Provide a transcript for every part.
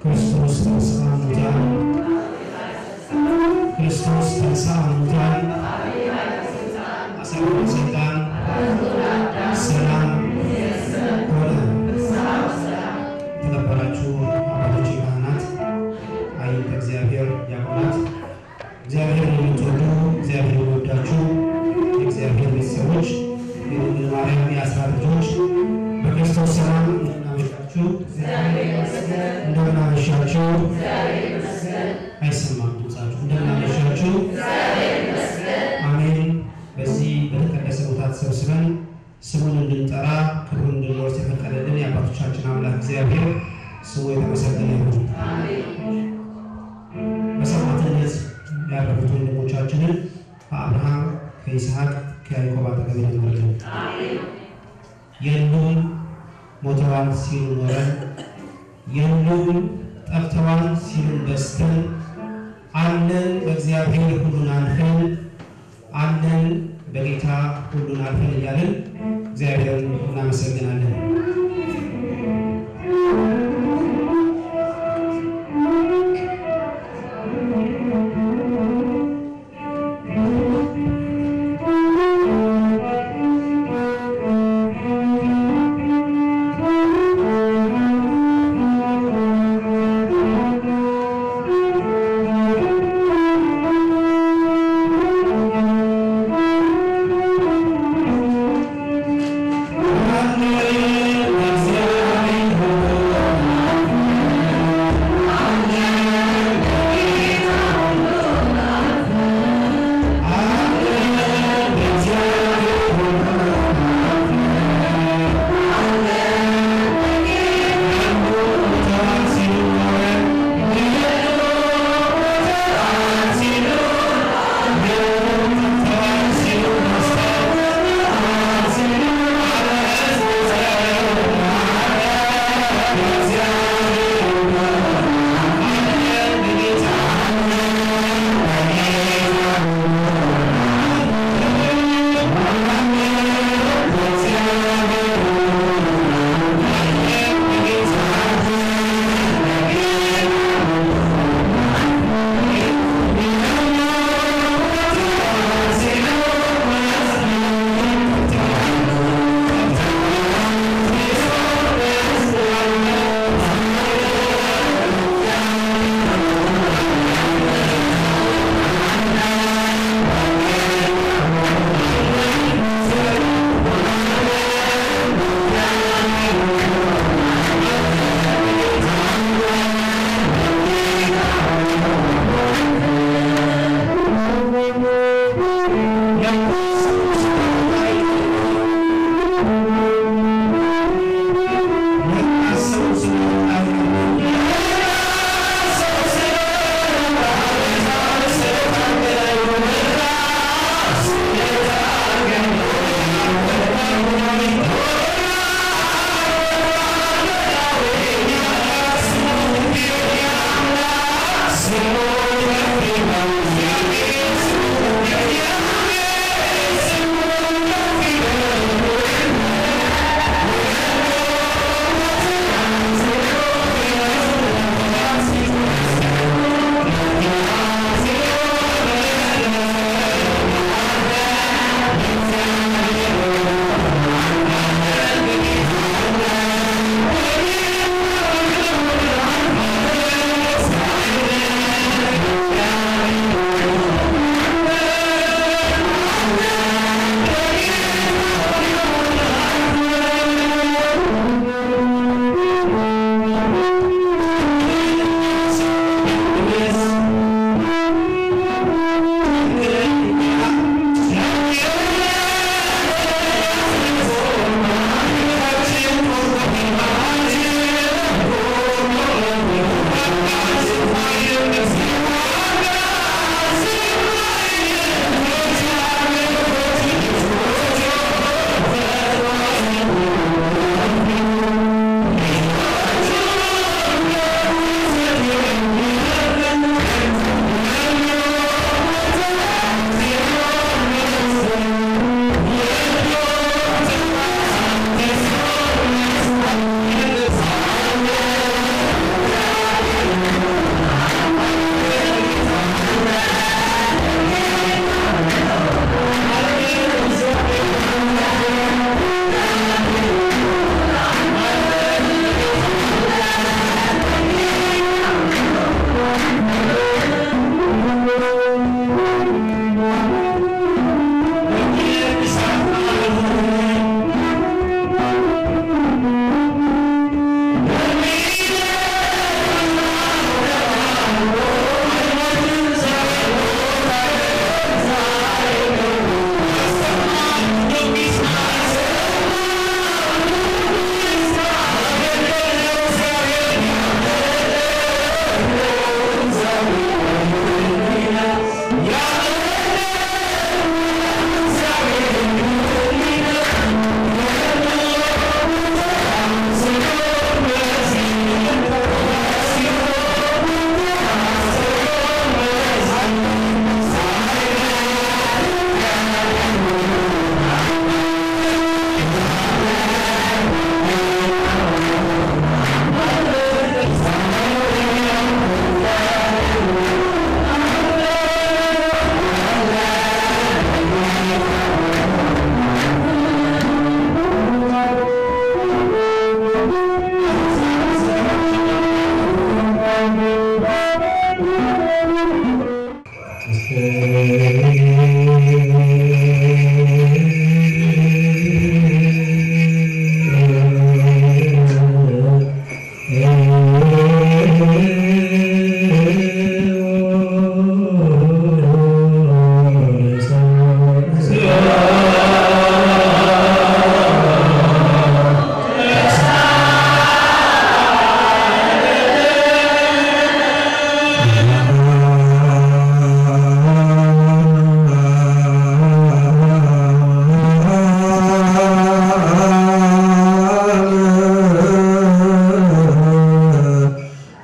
ክርስቶስ ተንሥአ እሙታን ክርስቶስ ተንሥአ እሙታን አሰሮ ሰይጣን ሰላም ሆነ። የተከበራችሁ አባቶች ካህናት፣ አይንተ እግዚአብሔር ዲያቆናት፣ እግዚአብሔር የምትወዱ እግዚአብሔር የሚወዳችሁ የእግዚአብሔር ቤተሰቦች፣ የድንግል ማርያም የአስራት ልጆች በክርስቶስ ሰላም እንደምናመሻችሁ እንደምናመሻችሁ አይሰማም ድምፃችሁ እንደምናመሻችሁ አሜን። በዚህ በተቀደሰ ቦታ ተሰብስበን ስሙን እንድንጠራ ክብሩን እንድንወርስ የፈቀደልን የአባቶቻችን አምላክ እግዚአብሔር ስሙ የተመሰገነ ይሁን። በሰማዕትነት ያረፉት ወንድሞቻችንን ከአብርሃም ከይስሐቅ ከያዕቆብ አጠገብ ያኖረልን የሉም ሞተዋል ሲሉ ኖረን የሉም ጠፍተዋል ሲሉ በስተን አለን በእግዚአብሔር ሁሉን አልፈን አለን በጌታ ሁሉን አልፈን እያልን እግዚአብሔርን እናመሰግናለን። Amen.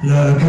Yeah.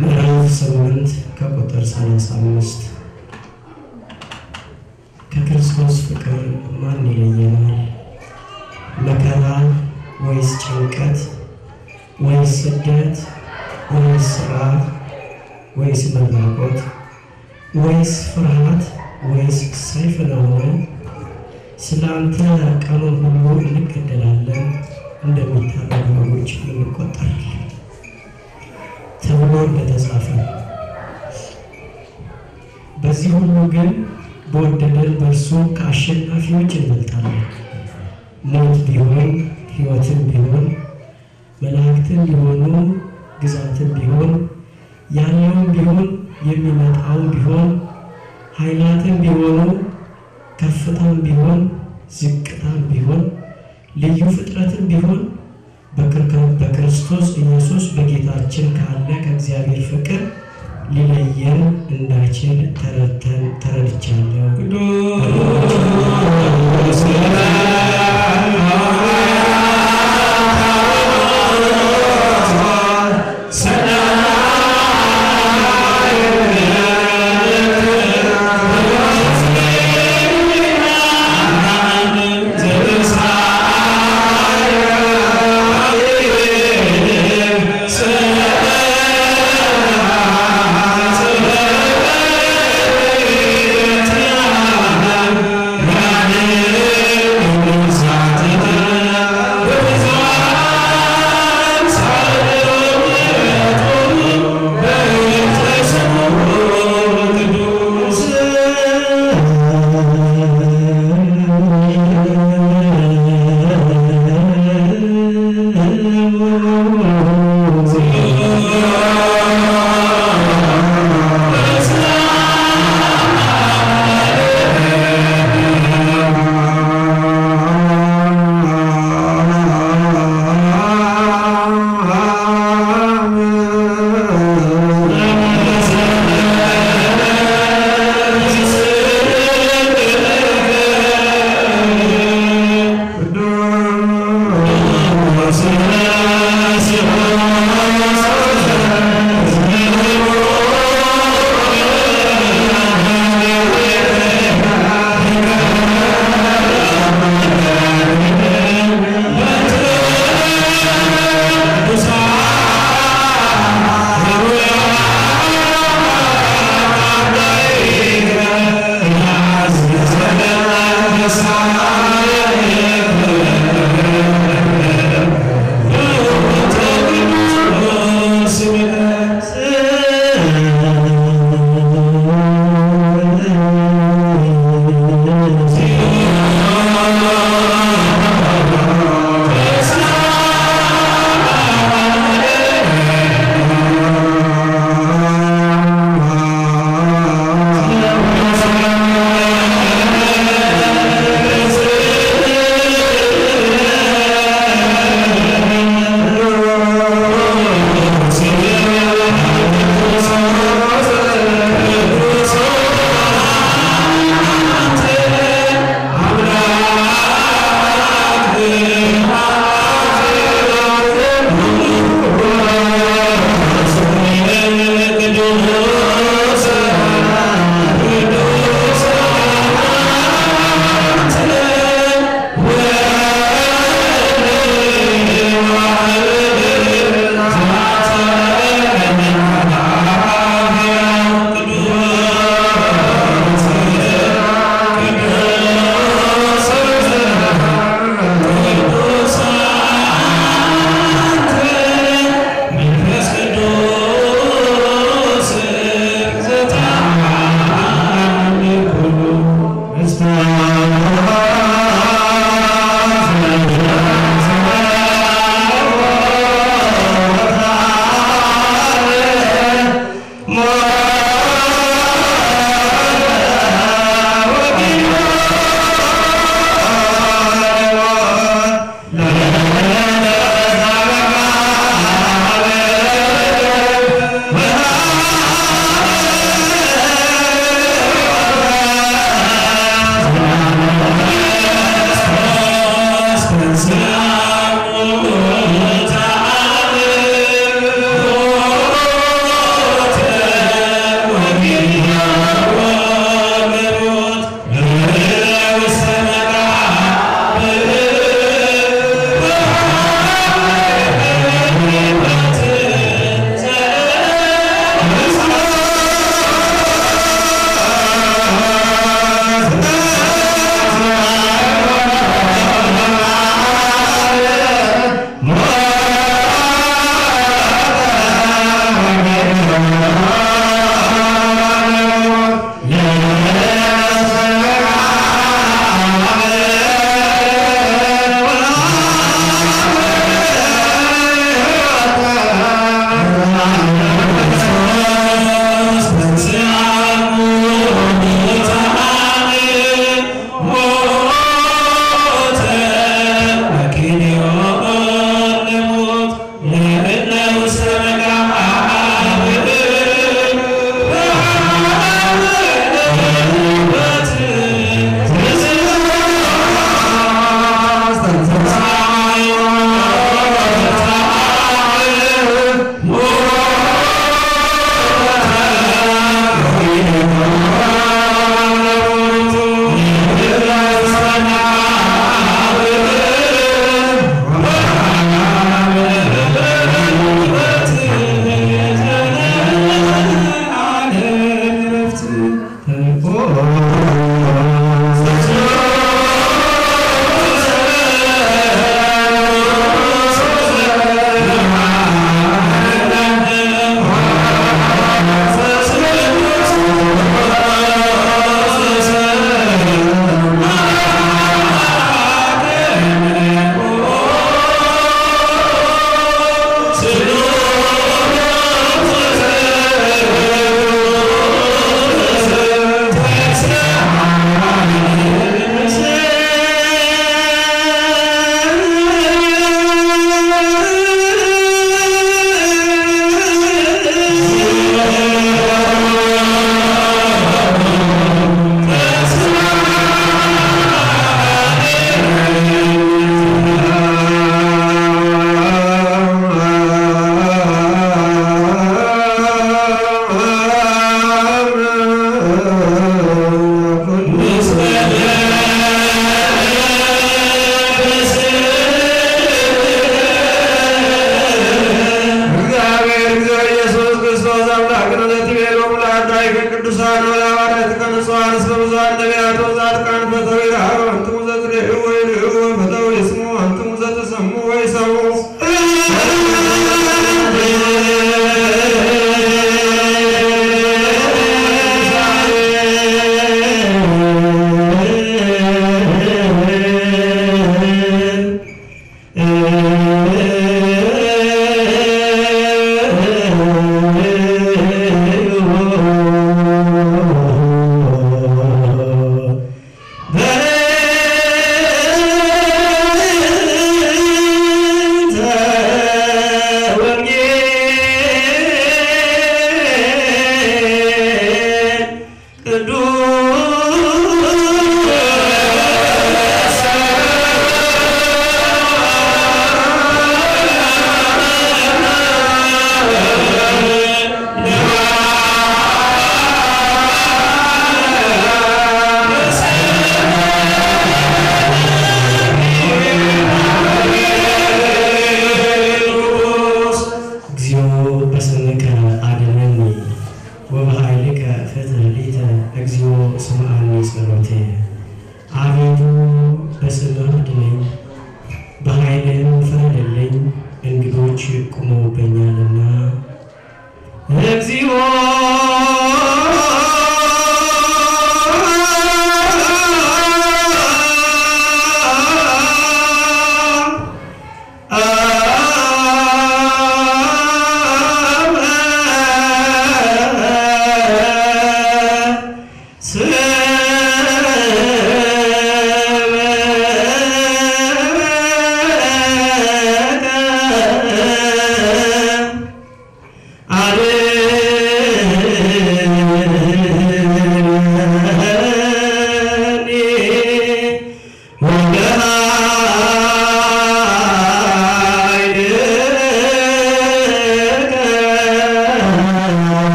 ምዕራፍ 8 ከቁጥር 35 ከክርስቶስ ፍቅር ማን ይለየናል? መከራ ወይስ ጭንቀት ወይስ ስደት ወይስ ራብ ወይስ መራቆት ወይስ ፍርሃት ወይስ ሰይፍ ነውን? ስለ አንተ ቀኑን ሁሉ እንገደላለን፣ እንደሚታረዱ በጎች እንቆጠራለን ተብሎ እንደተጻፈ። በዚህ ሁሉ ግን በወደደን በእርሱ ከአሸናፊዎች እንበልጣለን። ሞት ቢሆን ሕይወትም ቢሆን መላእክትም ቢሆኑ ግዛትም ቢሆን ያለውም ቢሆን የሚመጣውም ቢሆን ኃይላትም ቢሆኑ ከፍታም ቢሆን ዝቅታም ቢሆን ልዩ ፍጥረትም ቢሆን በክርስቶስ ኢየሱስ በጌታችን ካለ ከእግዚአብሔር ፍቅር ሊለየን እንዳይችል ተረድቻለሁ።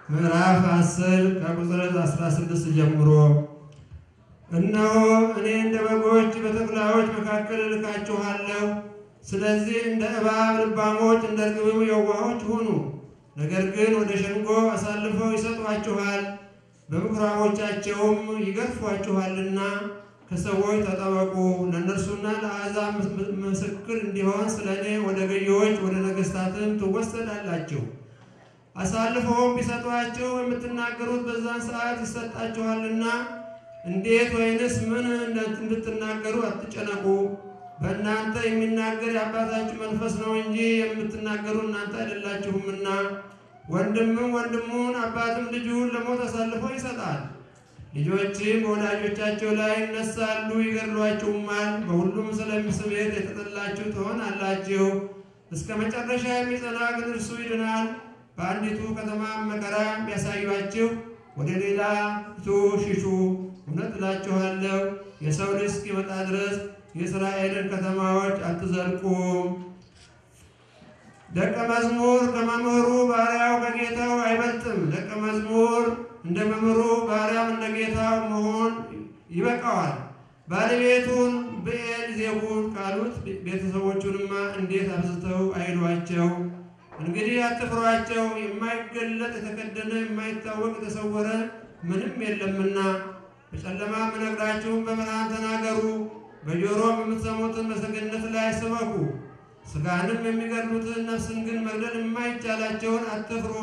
ምዕራፍ 10 ከቁጥር 16 ጀምሮ እነሆ እኔ እንደ በጎች በተኩላዎች መካከል እልካችኋለሁ። ስለዚህ እንደ እባብ ልባሞች እንደ ርግብም የዋሆች ሁኑ። ነገር ግን ወደ ሸንጎ አሳልፈው ይሰጧችኋል፣ በምኩራቦቻቸውም ይገርፏችኋልና ከሰዎች ተጠበቁ። ለእነርሱና ለአሕዛብ ምስክር እንዲሆን ስለ እኔ ወደ ገዢዎች ወደ ነገሥታትም ትወሰዳላችሁ። አሳልፈውም ቢሰጧችሁ የምትናገሩት በዛን ሰዓት ይሰጣችኋልና እንዴት ወይንስ ምን እንድትናገሩ አትጨነቁ። በእናንተ የሚናገር የአባታችሁ መንፈስ ነው እንጂ የምትናገሩ እናንተ አይደላችሁምና። ወንድምም ወንድሙን አባትም ልጁን ለሞት አሳልፎ ይሰጣል። ልጆችም በወላጆቻቸው ላይ ይነሳሉ፣ ይገድሏችሁማል። በሁሉም ስለስሜ የተጠላችሁ ትሆናላችሁ። እስከ መጨረሻ የሚጸና ግን እርሱ ይድናል። በአንዲቱ ከተማ መከራ ቢያሳዩአችሁ ወደ ሌላይቱ ሽሹ። እውነት እላችኋለሁ የሰው ልጅ እስኪመጣ ድረስ የእስራኤልን ከተማዎች አትዘልቁም። ደቀ መዝሙር ከመምህሩ ባሪያው ከጌታው አይበልጥም። ደቀ መዝሙር እንደ መምህሩ ባሪያም እንደ ጌታው መሆን ይበቃዋል። ባለቤቱን ብዔልዜቡል ካሉት ቤተሰቦቹንማ እንዴት አብዝተው አይሏቸው። እንግዲህ አትፍሯቸው፣ የማይገለጥ የተከደነ የማይታወቅ የተሰወረ ምንም የለምና። በጨለማ የምነግራችሁን በብርሃን ተናገሩ፣ በጆሮም የምትሰሙትን በሰገነት ላይ ስበኩ። ሥጋንም የሚገድሉትን ነፍስን ግን መግደል የማይቻላቸውን አትፍሩ።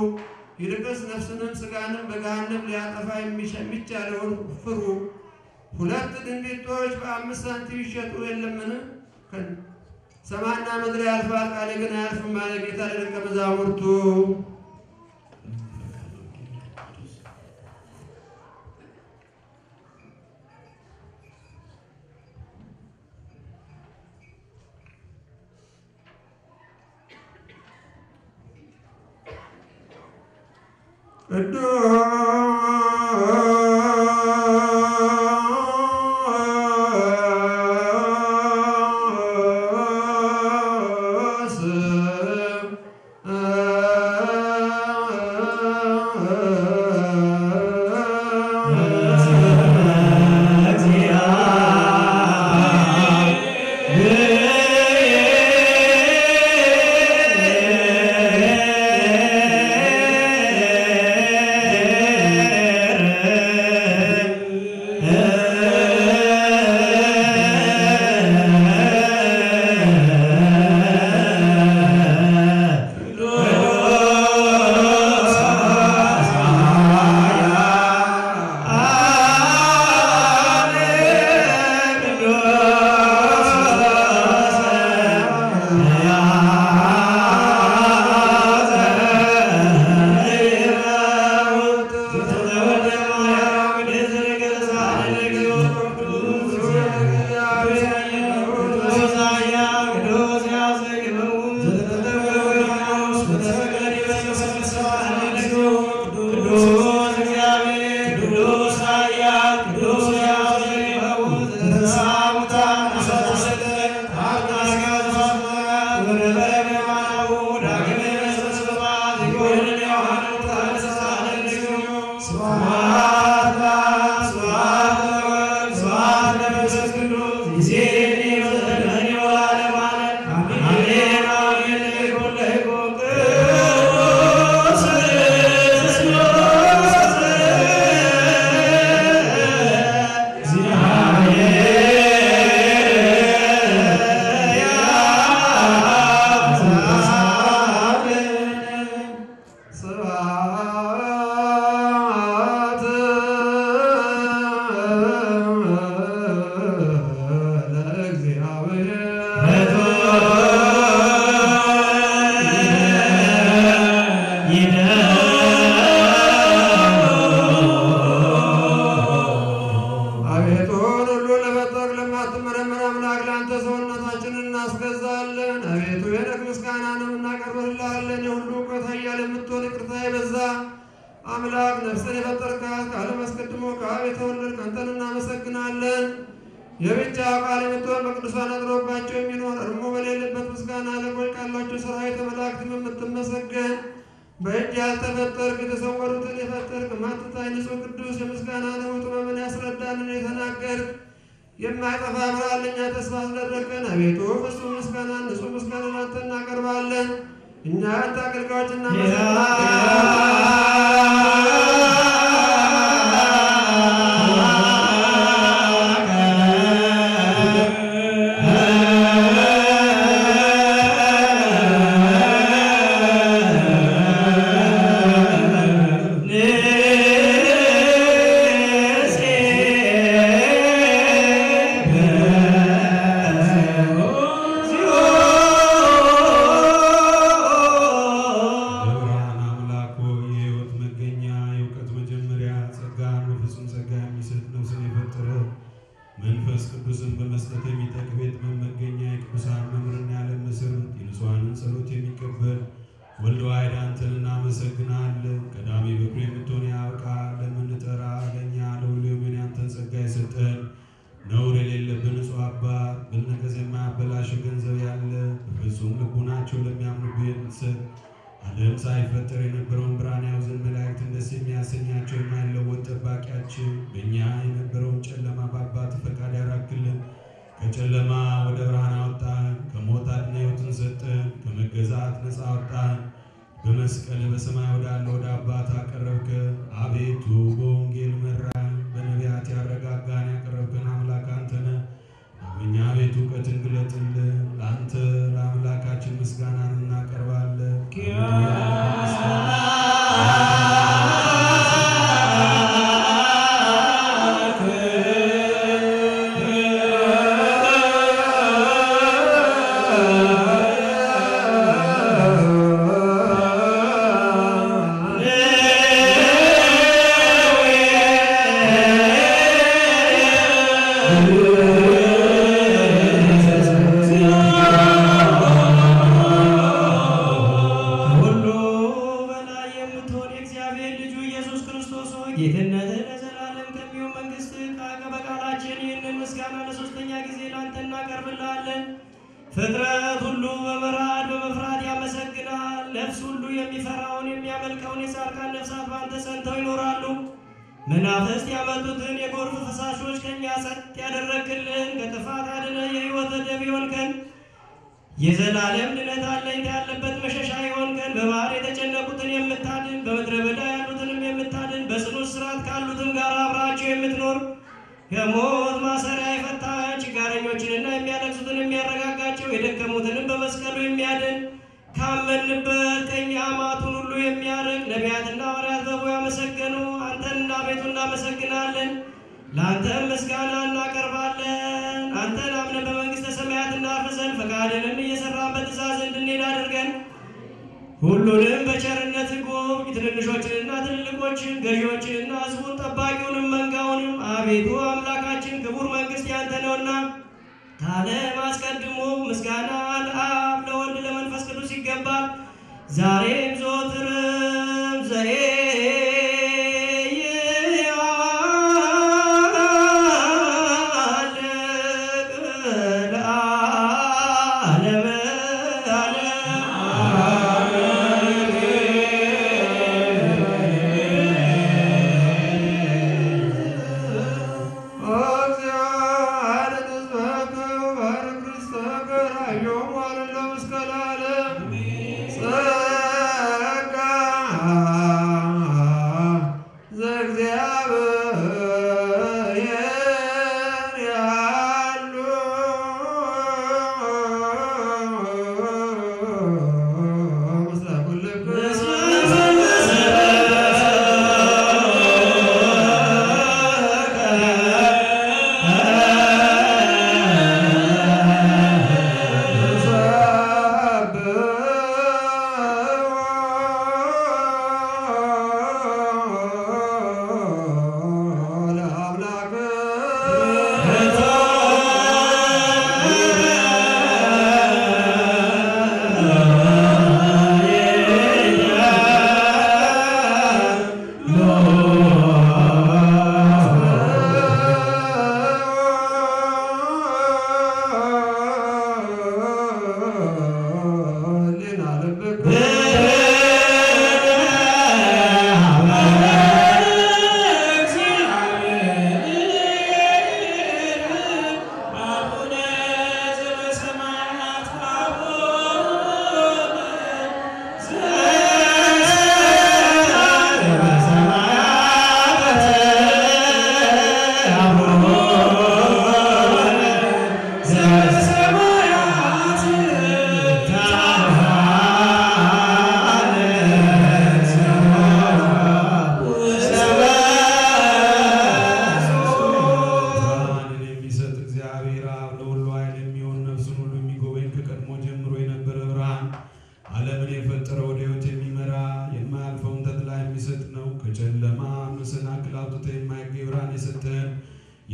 ይልቅስ ነፍስንም ሥጋንም በገሃነም ሊያጠፋ የሚቻለውን ፍሩ። 2 ድንቢጦች በ5 ሳንቲም ይሸጡ የለምን? ሰማይና ምድር ያልፋል፣ ቃሌ ግን አያልፍም አለ ጌታ ለደቀ መዛሙርቱ። Yeah. የተወለድክ አንተን እናመሰግናለን። የብቻ ቃል የምትሆን በቅዱሳን አድሮባቸው የሚኖር እርሞ በሌለበት ምስጋና አለቆች ካሏቸው ሠራዊተ መላእክትም የምትመሰገን በእጅ ያልተፈጠርክ የተሰወሩትን የፈጠርክ ማትታይ ንጹሕ ቅዱስ የምስጋናን ጥበብን ያስረዳንን የተናገርክ የማይጠፋ ብርሃን ለእኛ ተስፋ አስደረግከን አቤቱ ፍጹም ምስጋና ንጹሕ ምስጋና ላንተ እናቀርባለን። እኛ አንተ አገልጋዮች መንፈስ ቅዱስን በመስጠት የሚጠቅም መመገኛ የቅዱሳን መምህርና ያለም መሰረት የንጹሐንን ጸሎት የሚቀበል ወልድ ዋሕድ አንተን እናመሰግናለን። ቀዳሚ በኩር የምትሆን የአብ ቃል ለምንጠራ ለእኛ ለሁሉ የምን ያንተን ጸጋ የሰጠን ነውር የሌለብን ንጹሕ አባት ብልነገር የማያበላሸው ገንዘብ ያለ በፍጹም ልቡናቸው ለሚያምኑብህ የምትሰጥ ዓለም ሳይፈጠር የነበረውን ብርሃን ያው ዘንድ መላእክትን ደስ የሚያሰኛቸው የማይለወጥ ጠባቂያችን በእኛ የነበረውን ጨለማ በአባት ፈቃድ ያራክልን። ከጨለማ ወደ ብርሃን አወጣን፣ ከሞት አድነህ ሕይወትን ሰጠን፣ ከመገዛት ነፃ አወጣን። በመስቀል በሰማይ ወዳለ ወደ አባት አቀረብከ። አቤቱ በወንጌል መራን፣ በነቢያት ያረጋጋን ያቀረብከን አምላክ አንተ ነህ። እኛ አቤቱ እውቀትን ግለጥልን። ለአንተ ለአምላካችን ምስጋናን እናቀርባለን። ፍጥረት ሁሉ በመራድ በመፍራት ያመሰግናል። ነፍስ ሁሉ የሚፈራውን የሚያመልከውን የጻድቃን ነፍሳት ባንተ ጸንተው ይኖራሉ። መናፍስት ያመጡትን የጎርፍ ፈሳሾች ከኛ ጸጥ ያደረግልን፣ ከጥፋት አድነህ የሕይወት ደብ ይሆንከን፣ የዘላለም ድነት አለኝታ ያለበት መሸሻ ይሆንከን፣ በባህር የተጨነቁትን የምታድን፣ በምድረ በዳ ያሉትንም የምታድን፣ በጽኑ እስራት ካሉትም ጋር አብራቸው የምትኖር፣ ከሞት ማሰሪያ የፈታህ፣ ችጋረኞችንና የሚያለቅሱትን የሚያረጋጋቸው፣ የደከሙትንም በመስቀሉ የሚያድን፣ ካመንበት ከእኛ ማቱን ሁሉ የሚያርቅ፣ ነቢያትና ሐዋርያት በቦ ያመሰገኑ አንተንና ቤቱ እናመሰግናለን። ለአንተም ምስጋና እናቀርባለን። አንተን አምነን በመንግሥተ ሰማያት እናርፍ ዘንድ ፈቃድንም እየሠራን በትእዛዝ እንድንሄድ አድርገን። ሁሉንም በቸርነት ጎብኝ፣ ትንንሾችንና ትልልቆችን፣ ገዢዎችንና ሕዝቡን፣ ጠባቂውንም መንጋውንም። አቤቱ አምላካችን ክቡር መንግሥት ያንተ ነውና ከዓለም አስቀድሞ ምስጋና ለአብ ለወልድ ለመንፈስ ቅዱስ ይገባል፣ ዛሬም ዘወትርም ዘ ብርሃን የሰጠን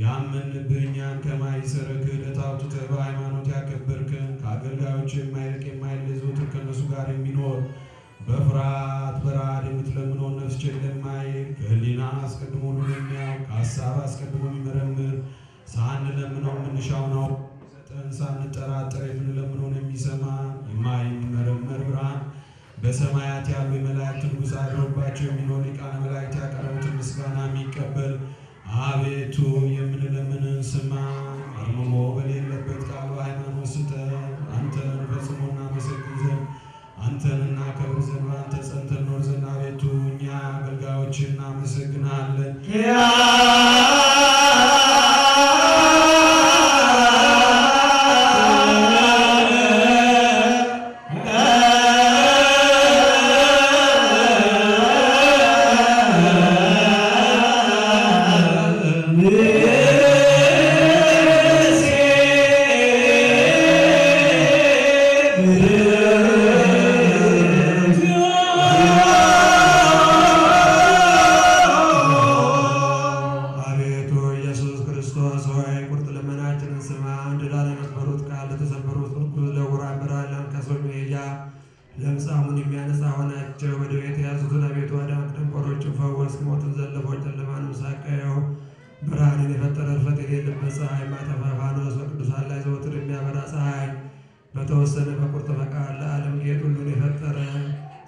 ያመንብህ እኛን ከማይሰረ ክህደት አውጥተህ በሃይማኖት ያከበርከን ከአገልጋዮች የማይርቅ የማይለይ ዘወትር ከእነሱ ጋር የሚኖር በፍርሃት በረዓድ የምትለምነውን ነፍስ ቸል የማይል ከህሊና አስቀድሞ ሁሉን የሚያውቅ ከሀሳብ አስቀድሞ የሚመረምር ሳንለምነው የምንሻውን አውቆ የሚሰጠን ሳንጠራጠር የምንለምነውን የሚሰማ የማይመረመር ብርሃን በሰማያት ያሉ የመላእክት ንጉሥ አድሮባቸው የሚኖር ሊቃነ መላእክት ያቀረቡትን ምስጋና የሚቀበል አቤቱ የምንለምንን ስማ። አርምሞ በሌለበት ቃል በሃይማኖት ስጠን። አንተን ፈጽሞ እናመሰግን ዘንድ አንተን እናከብር ዘንድ በአንተ ጸንተን ኖር ዘንድ አቤቱ እኛ አገልጋዮችህ እናመሰግናለን። ለምጻሙን የሚያነጻ ሆናቸው በደዌ የተያዙትን አቤቱ አዳን። ደንቆሮችን ፈወስ። ሞትን ዘለፎች ጨለማንም ሳቀየው። ብርሃንን የፈጠረ እልፈት የሌለበት ፀሐይ ማጠፋ ፋኖስ በቅዱሳን ላይ ዘወትር የሚያበራ ፀሐይ በተወሰነ በቁርጥ ፈቃድ ለዓለም ጌጥ ሁሉን የፈጠረ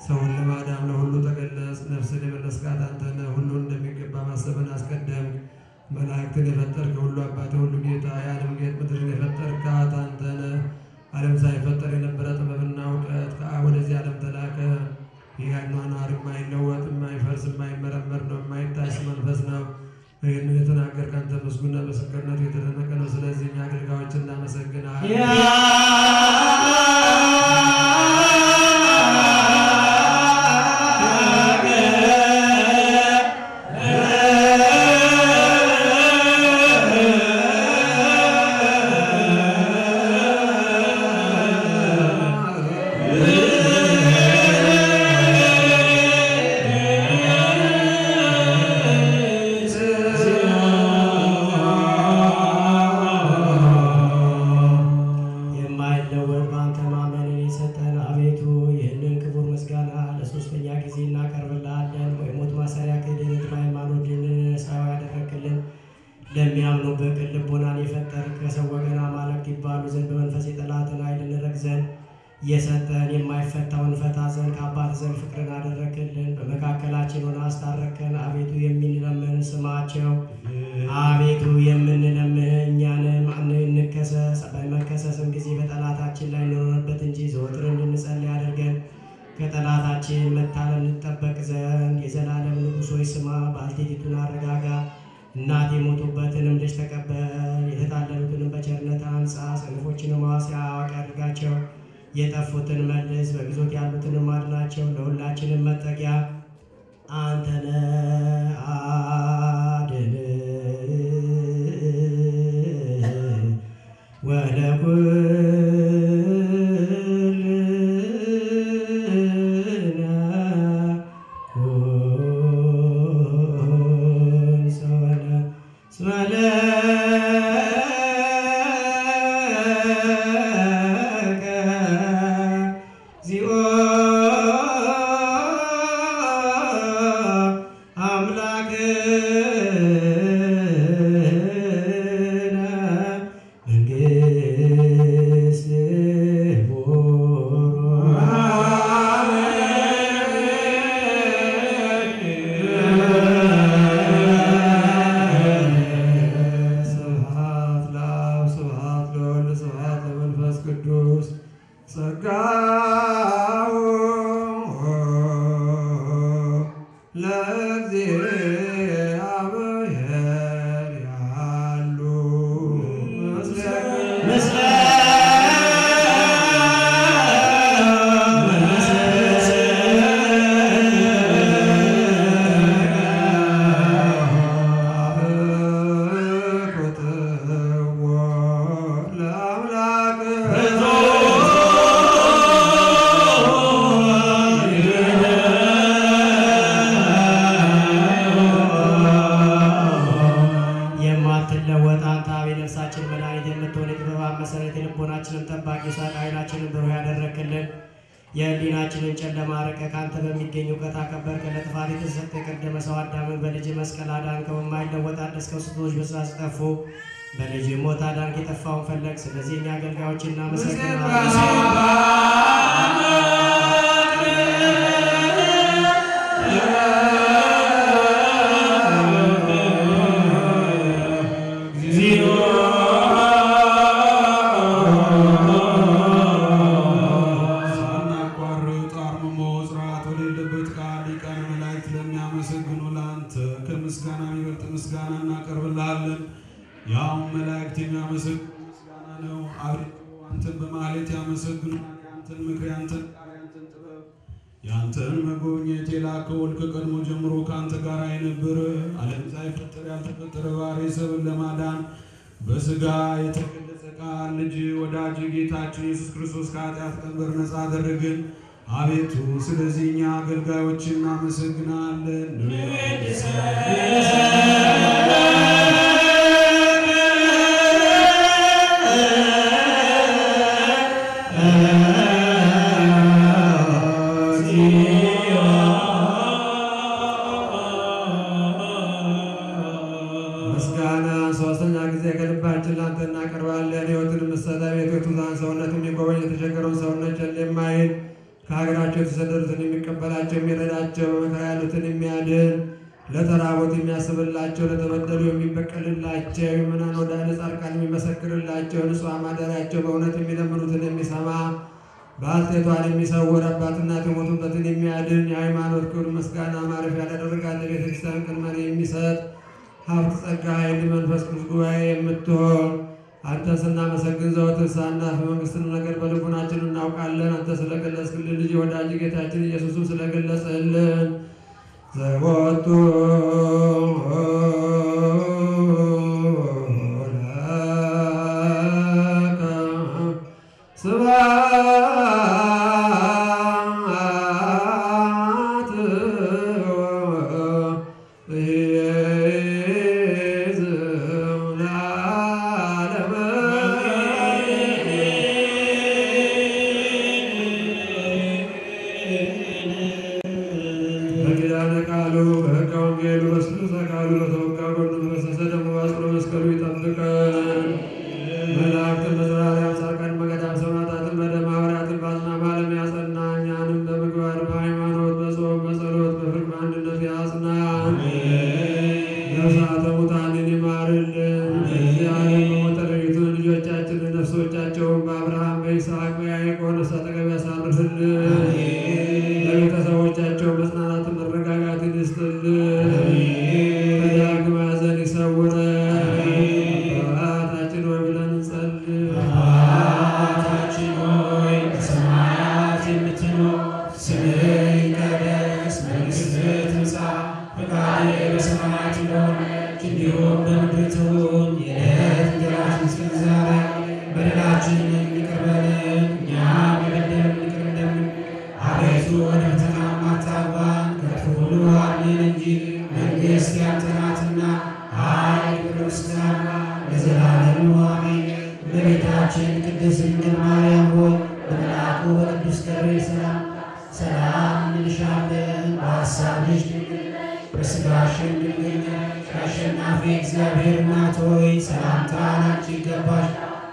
ሰውን ለማዳም ለሁሉ ተገለጽ። ነፍስን የመለስካት አንተ ነህ። ሁሉን እንደሚገባ ማሰብን አስቀደም። መላእክትን የፈጠርክ ሁሉ አባት ሁሉ ጌታ የዓለም ጌጥ ምድርን የፈጠርካት አንተ ነህ። ዓለም ሳይፈጠር የነበረ ጥበብና እውቀት ከአብ ወደዚህ ዓለም ተላከ። ይህ አኗኗር የማይለወጥ የማይፈርስ የማይመረመር ነው፣ የማይታስ መንፈስ ነው። ይህንን የተናገርክ አንተ ምስጉን ነህ፣ ምስክርነቱ የተደነቀ ነው። ስለዚህ እኛ አገልጋዮች እናመሰግናለን። ለሚያምኑብህ ቅን ልቦናን የፈጠርክ ከሰው ወገን አማልክት ይባሉ ዘንድ በመንፈስ የጠላትን ኃይል እንረግ ዘንድ የሰጠን የማይፈታውን ፈታ ዘንድ ከአባት ዘንድ ፍቅርን አደረክልን። በመካከላችን ሆነ አስታረከን። አቤቱ የምንለምን ስማቸው። አቤቱ የምንለምን እኛንም እንከሰስ። በመከሰስም ጊዜ በጠላታችን ላይ እንኖርበት እንጂ ዘወትር እንድንጸልይ አድርገን ከጠላታችን መታለን እንጠበቅ ዘንድ። የዘላለም ንጉሥ ሆይ ስማ። ባልቴቲቱን አረጋጋ። እናት የሞቱበትንም ልጅ ተቀበል። የተታለሉትንም በቸርነት አንጻ። ሰነፎችንም አዋቂ አድርጋቸው። የጠፉትን መልስ። በግዞት ያሉትንም አድናቸው። ለሁላችንም መጠጊያ አንተ ነህ። አድን የነፍሳችን መድኃኒት የምትሆን የጥበባት መሰረት የልቦናችንን ጠባቂ ሳቅ ዓይናችንን ብሩህ ያደረክልን የህሊናችንን ጨለማ አርቀ ካንተ በሚገኝ እውቀት አከበርከ። ለጥፋት የተሰጠ የቀደመ ሰው አዳምን በልጅ መስቀል አዳንከው። የማይለወጥ አደስከው። ስቶች በሳት ጠፉ በልጅ ሞት አዳንክ። የጠፋውን ፈለግ። ስለዚህ እኛ አገልጋዮች እናመሰግናለን። ያንተን መጎብኘት የላከውን ከቀድሞ ጀምሮ ካንተ ጋር የነበረ ዓለም ሳይፈጠር ያልተፈጠረ ባሕርይ ሰብን ለማዳን በሥጋ የተገለጸ ቃል ልጅ ወዳጅ ጌታችን ኢየሱስ ክርስቶስ ከኃጢአት ቀንበር ነፃ አደረግን። አቤቱ ስለዚህ እኛ አገልጋዮች እናመሰግናለን። ከሀገራቸው የተሰደዱትን የሚቀበላቸው የሚረዳቸው በመከራ ያሉትን የሚያድን ለተራቡት የሚያስብላቸው ለተበደሉ የሚበቀልላቸው የምናን ወዳለ ጻድቃን የሚመሰክርላቸው ንጹሕ ማደሪያቸው በእውነት የሚለምኑትን የሚሰማ ባልቴቷን የሚሰውር አባት እናት የሞቱበትን የሚያድን የሃይማኖት ክብር ምስጋና ማረፊያ ያደረጋት ለቤተክርስቲያን ቅን መሪ የሚሰጥ ሀብት ጸጋ ኃይል መንፈስ ቅዱስ ጉባኤ የምትሆን አንተን ስናመሰግን ዘወትር ሳናፍ መንግሥትን ነገር በልቡናችን እናውቃለን። አንተ ስለገለጽክልን ልጅ ወዳጅ ጌታችን ኢየሱስም ስለገለጸልን ዘወቱ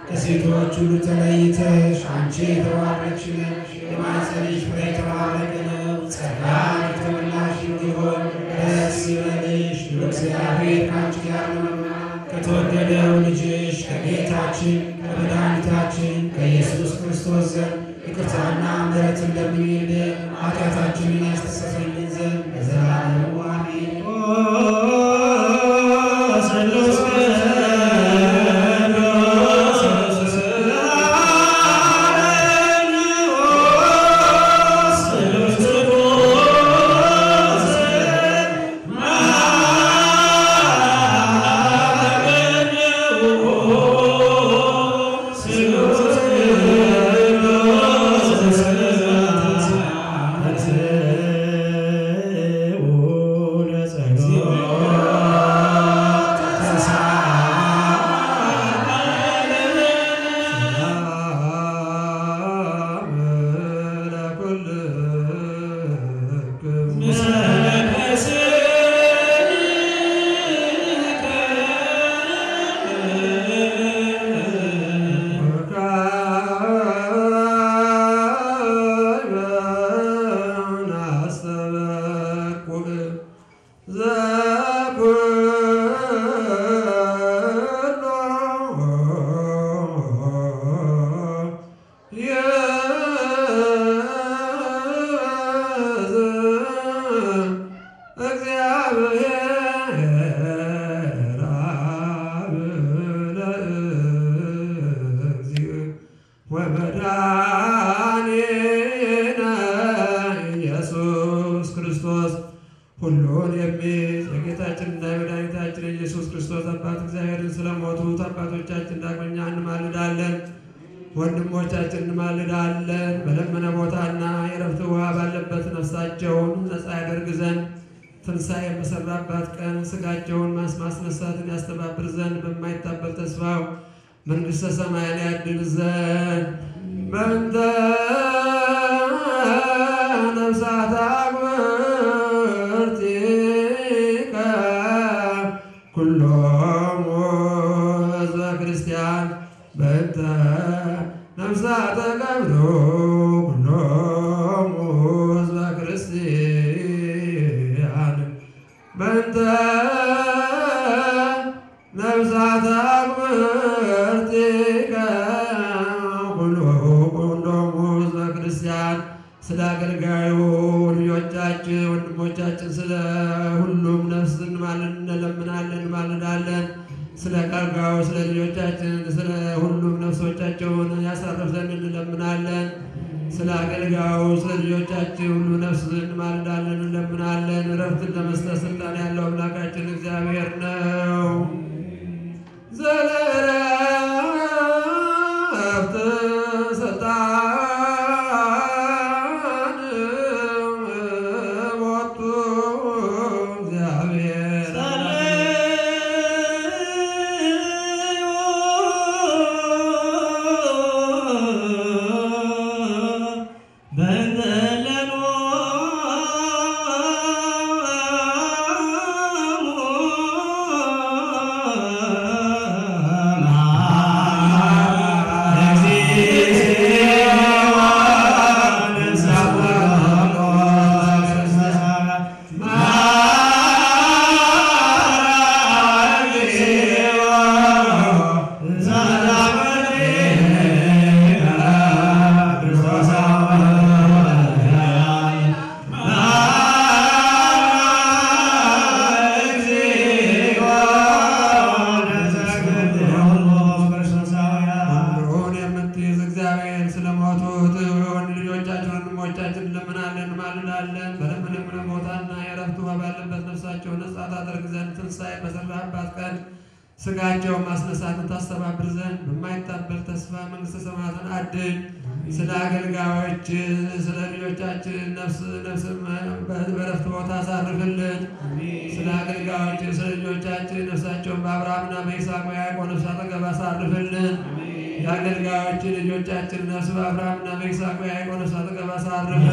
ከሴቶች ሁሉ ተለይተሽ አንቺ የተባረክሽ ነሽ። የማኅፀንሽ ፍሬ የተባረከ ነው። ጸጋን የተመላሽ እንዲሆን ደስ ይበልሽ፣ እግዚአብሔር ከአንቺ ጋር ነውና ከተወደደው ልጅሽ ከጌታችን ከመድኃኒታችን ከኢየሱስ ክርስቶስ ዘንድ ይቅርታና ምሕረትን ለምኝልን ኃጢአታችንን ያስተሰርይልን ዘንድ ለዘላለሙ አሜን። ክርስቶስ አባት እግዚአብሔርን ስለሞቱት አባቶቻችን ዳግመኛ እንማልዳለን። ወንድሞቻችን እንማልዳለን። በለመነ ቦታና የረፍት ውሃ ባለበት ነፍሳቸውን ነፃ ያደርግ ዘንድ ትንሣኤ በሰራባት ቀን ሥጋቸውን ማስነሳትን ያስተባብር ዘንድ በማይታበል ተስፋው መንግሥተ ሰማያን ያድል ዘንድ በእንተ ነፍሳት አግብርቲከ ኩሎሙ ሕዝበ ክርስቲያን በእንተ ነፍሳተ ገብሩ ኩሎሙ ሕዝበ ክርስቲያን በእንተ ነፍሳተ አግብርቲከ ኩሎሙ ሕዝበ ክርስቲያን ስለ አገልጋዩ ልጆቻችን ወንድሞቻችን ስለ ሁሉም ነፍስ እንለምናለን እንማልዳለን። ስለ አገልጋዩ ስለ ልጆቻችን ስለ ሁሉም ነፍሶቻቸውን ያሳርፍ ዘንድ እንለምናለን። ስለ አገልጋዩ ስለ ልጆቻችን ሁሉ ነፍስ እንማልዳለን እንለምናለን። እረፍትን ለመስጠት ስልጣን ያለው አምላካችን እግዚአብሔር ነው። ዘለረፍት ስልጣን ቦቱ እግዚአብሔር ሥጋቸውን ማስነሳትን ታስተባብር ዘንድ በማይታበል ተስፋ መንግሥተ ሰማያትን አድል። ስለ አገልጋዮች ስለ ልጆቻችን ነፍስ በረፍት ቦታ አሳርፍልን። ስለ አገልጋዮች ስለ ልጆቻችን ነፍሳቸውን በአብርሃምና በይስሐቅ በያዕቆብ ነፍስ አጠገብ አሳርፍልን። የአገልጋዮች ልጆቻችን ነፍስ በአብርሃምና በይስሐቅ በያዕቆብ ነፍስ አጠገብ አሳርፍልን።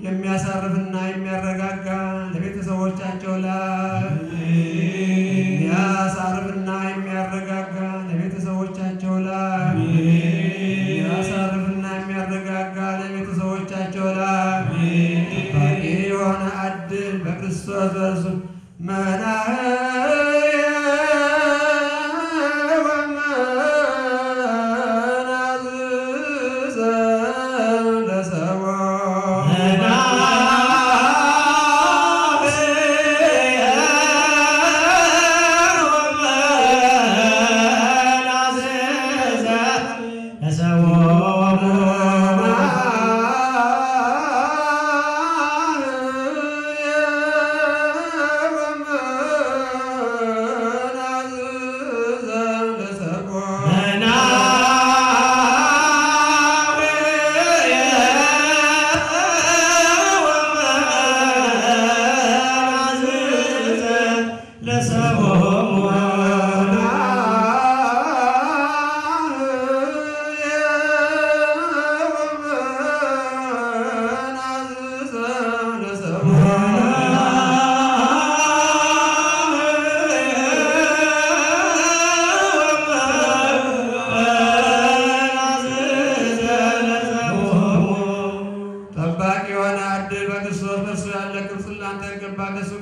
የሚያሳርፍና የሚያረጋጋ ለቤተሰቦቻቸው የሚያሳርፍና የሚያረጋጋ ለቤተሰቦቻቸው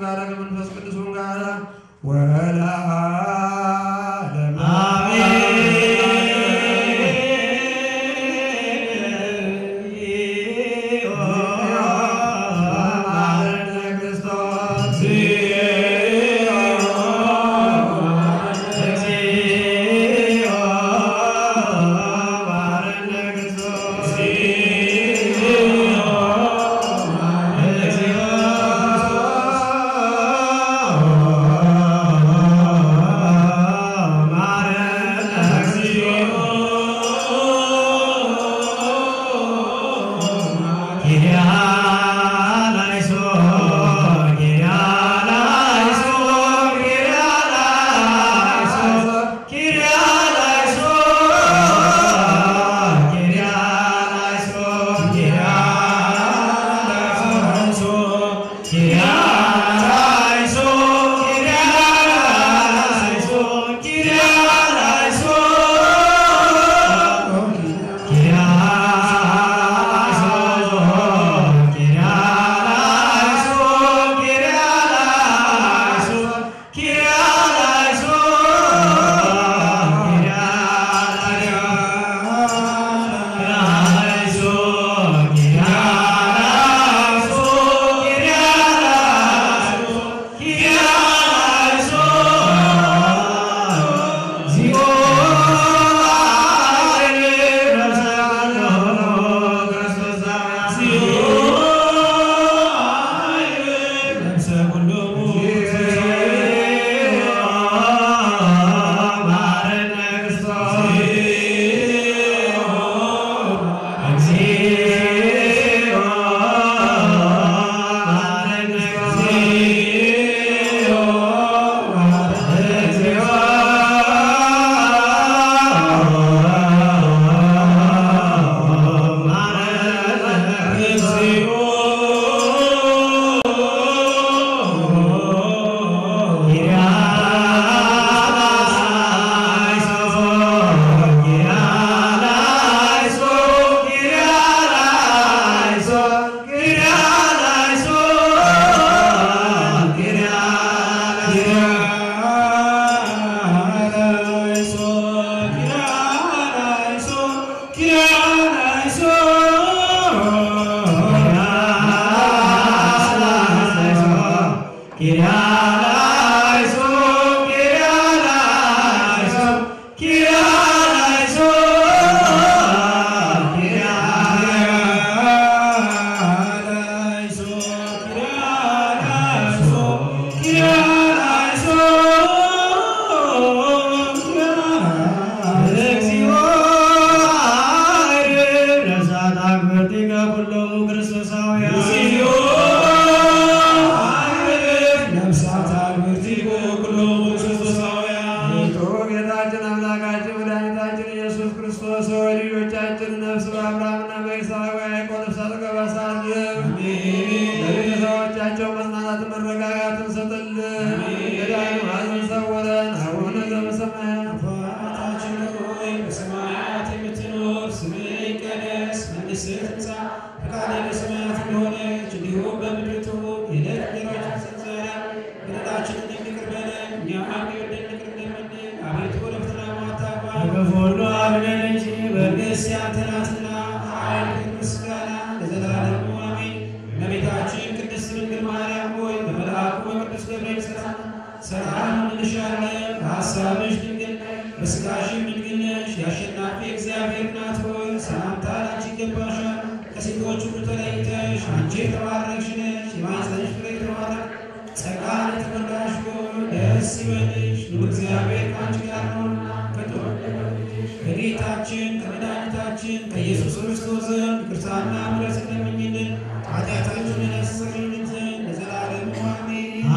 ጋር ከመንፈስ ቅዱስም ጋር ወለዓለመ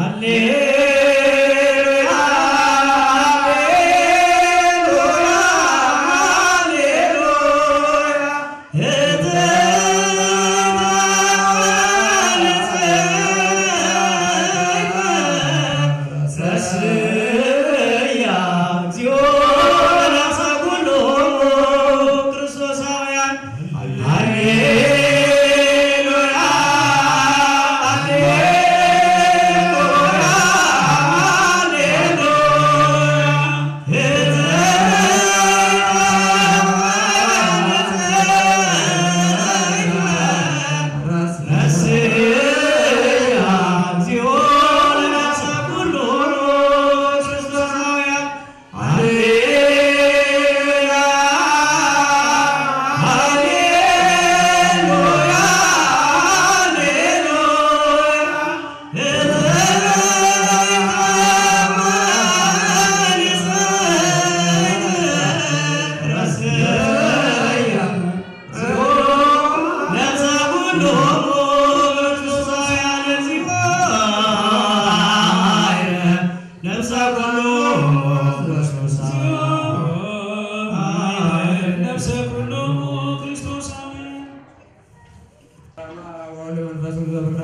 Alleluia.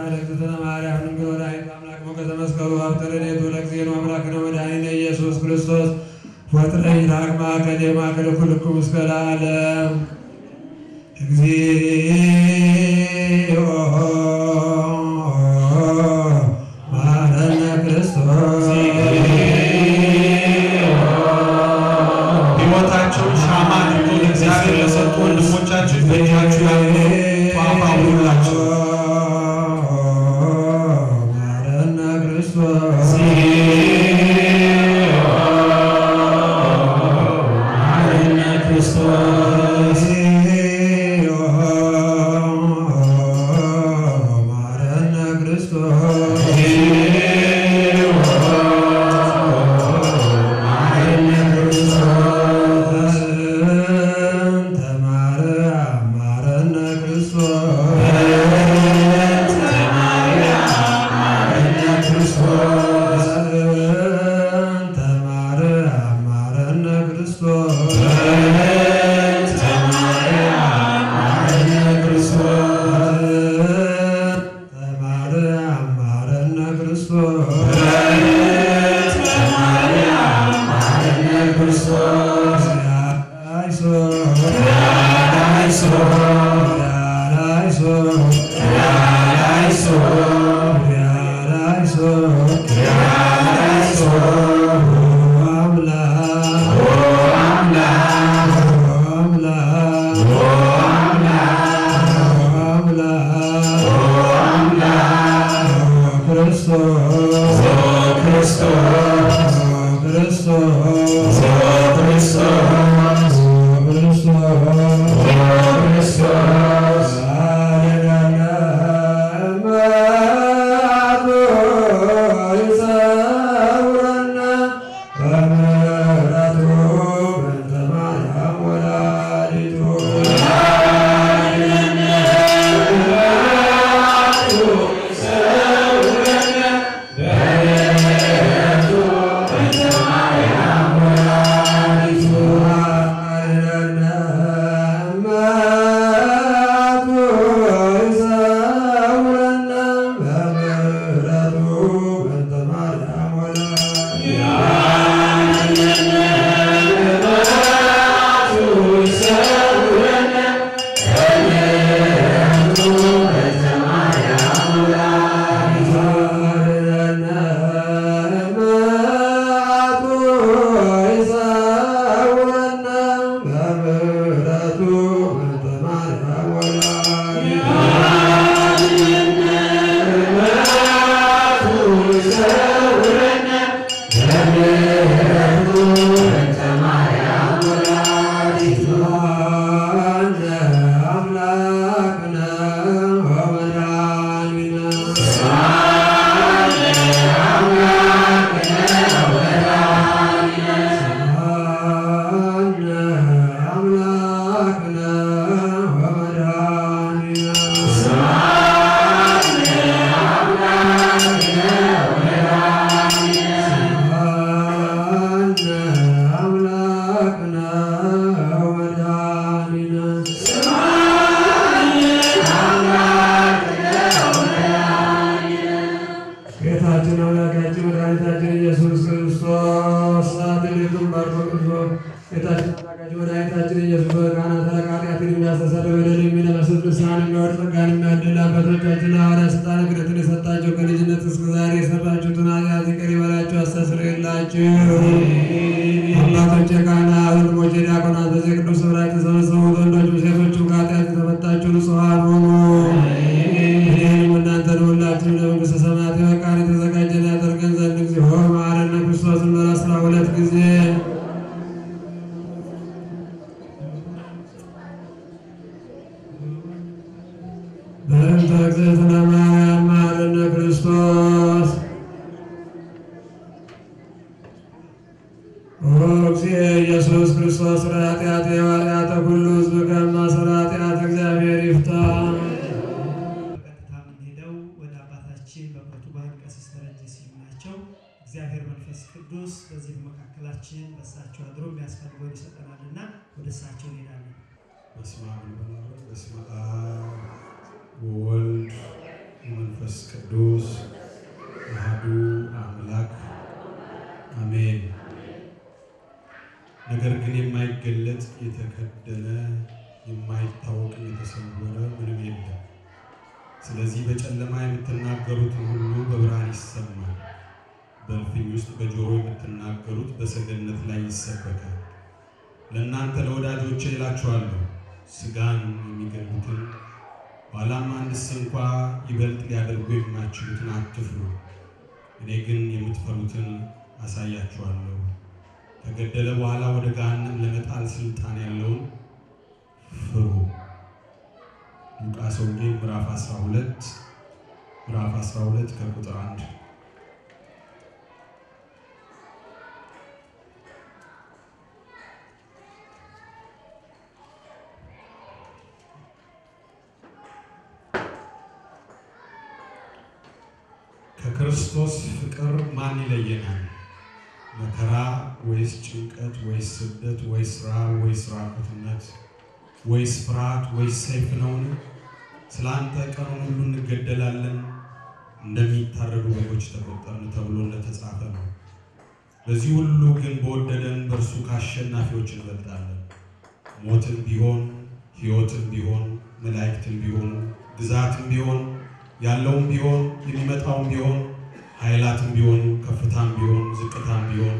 ለእግዝእትነ ማርያም ድንግል ወላዲተ አምላክ ሞገሰ መስቀሉ ሀብተ ረድኤቱ ለእግዚእነ አምላክነ መድኃኒነ ኢየሱስ ክርስቶስ ወትረ ይትሐቅ ማእከሌ ማእከለ ኩልክሙ እስከ ለዓለም እግዚኦ መሐረነ ክርስቶስ። ሕይወታቸውን ሻማ አድርገው ለእግዚአብሔር ለሰጡ ወንድሞቻችን በእጃችሁ ያሉ ጧፍ አብሩላቸው። መሐረነ ክርስቶስ መሐረነ ክርስቶስ መሐረነ ክርስቶስ እግዚአብሔር መንፈስ ቅዱስ በዚህ መካከላችን በእሳቸው አድሮ የሚያስፈልገውን ይሰጠናልና ወደ እሳቸው እንሄዳለን። በስመ አብ ወወልድ መንፈስ ቅዱስ አሐዱ አምላክ አሜን። ነገር ግን የማይገለጥ የተከደነ የማይታወቅ የተሰወረ ምንም የለም። ስለዚህ በጨለማ የምትናገሩት ሁሉ በብርሃን ይሰማል፣ በእልፍኝ ውስጥ በጆሮ የምትናገሩት በሰገነት ላይ ይሰበካል። ለእናንተ ለወዳጆቼ እላችኋለሁ ሥጋን የሚገሉትን ኋላም አንድስ እንኳ ይበልጥ ሊያደርጉ የማይችሉትን አትፍሩ። እኔ ግን የምትፈሩትን አሳያችኋለሁ። ከገደለ በኋላ ወደ ገሃነም ለመጣል ስልጣን ያለውን ፍሩ። ሉቃስ ወንጌል ምዕራፍ 12 ከቁጥር 1። ከክርስቶስ ፍቅር ማን ይለየናል? መከራ ወይስ ጭንቀት ወይስ ስደት ወይስ ራብ ወይስ ራቁትነት ወይስ ፍርሃት ወይስ ሰይፍ ነውን? ስላንተ ቀኑን ሁሉ እንገደላለን፣ እንደሚታረዱ በጎች ተቆጠርን ተብሎ እንደተጻፈ ነው። በዚህ ሁሉ ግን በወደደን በእርሱ ከአሸናፊዎች እንበልጣለን። ሞትም ቢሆን ሕይወትም ቢሆን መላእክትም ቢሆኑ ግዛትም ቢሆን ያለውም ቢሆን የሚመጣውም ቢሆን ኃይላትም ቢሆኑ ከፍታም ቢሆን ዝቅታም ቢሆን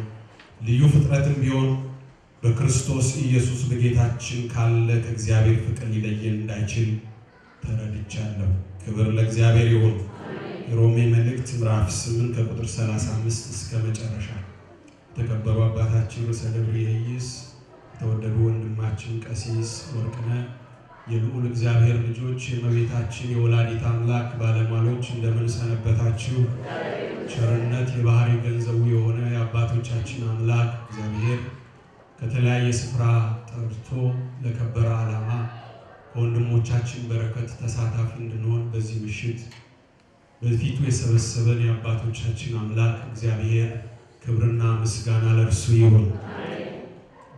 ልዩ ፍጥረትም ቢሆን በክርስቶስ ኢየሱስ በጌታችን ካለ ከእግዚአብሔር ፍቅር ሊለየን እንዳይችል ተረድቻለሁ። ክብር ለእግዚአብሔር ይሁን። የሮሜ መልእክት ምዕራፍ 8 ከቁጥር 35 እስከ መጨረሻ። የተከበሩ አባታችን ርዕሰ ደብረ ኢየሱስ፣ የተወደዱ ወንድማችን ቀሲስ ወርቅነህ፣ የልዑል እግዚአብሔር ልጆች፣ የእመቤታችን የወላዲት አምላክ ባለሟሎች እንደምን ሰነበታችሁ? ቸርነት የባህሪ ገንዘቡ የሆነ የአባቶቻችን አምላክ እግዚአብሔር ከተለያየ ስፍራ ጠርቶ ለከበረ ዓላማ ከወንድሞቻችን በረከት ተሳታፊ እንድንሆን በዚህ ምሽት በፊቱ የሰበሰበን የአባቶቻችን አምላክ እግዚአብሔር ክብርና ምስጋና ለእርሱ ይሁን።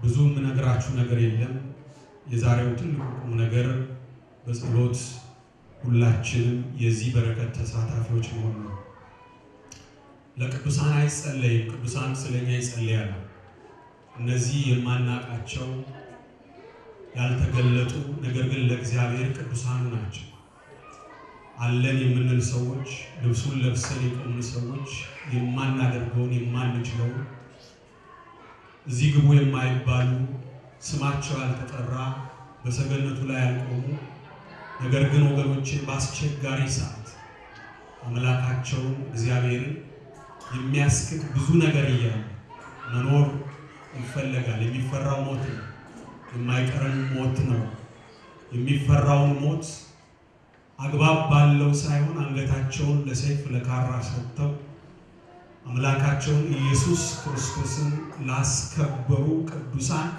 ብዙ የምነግራችሁ ነገር የለም። የዛሬው ትልቁ ቁም ነገር በጸሎት ሁላችንም የዚህ በረከት ተሳታፊዎች መሆን ነው። ለቅዱሳን አይጸለይም፣ ቅዱሳን ስለኛ ይጸልያሉ። እነዚህ የማናቃቸው ያልተገለጡ ነገር ግን ለእግዚአብሔር ቅዱሳኑ ናቸው። አለን የምንል ሰዎች፣ ልብሱን ለብሰን የቆምን ሰዎች የማናደርገውን የማንችለውን እዚህ ግቡ የማይባሉ ስማቸው ያልተጠራ በሰገነቱ ላይ ያልቆሙ ነገር ግን ወገኖቼ በአስቸጋሪ ሰዓት አምላካቸውን እግዚአብሔርን የሚያስክድ ብዙ ነገር እያለ መኖር ይፈልጋል። የሚፈራው ሞት ነው፣ የማይቀረን ሞት ነው። የሚፈራውን ሞት አግባብ ባለው ሳይሆን አንገታቸውን ለሰይፍ ለካራ ሰጥተው አምላካቸውን ኢየሱስ ክርስቶስን ላስከበሩ ቅዱሳን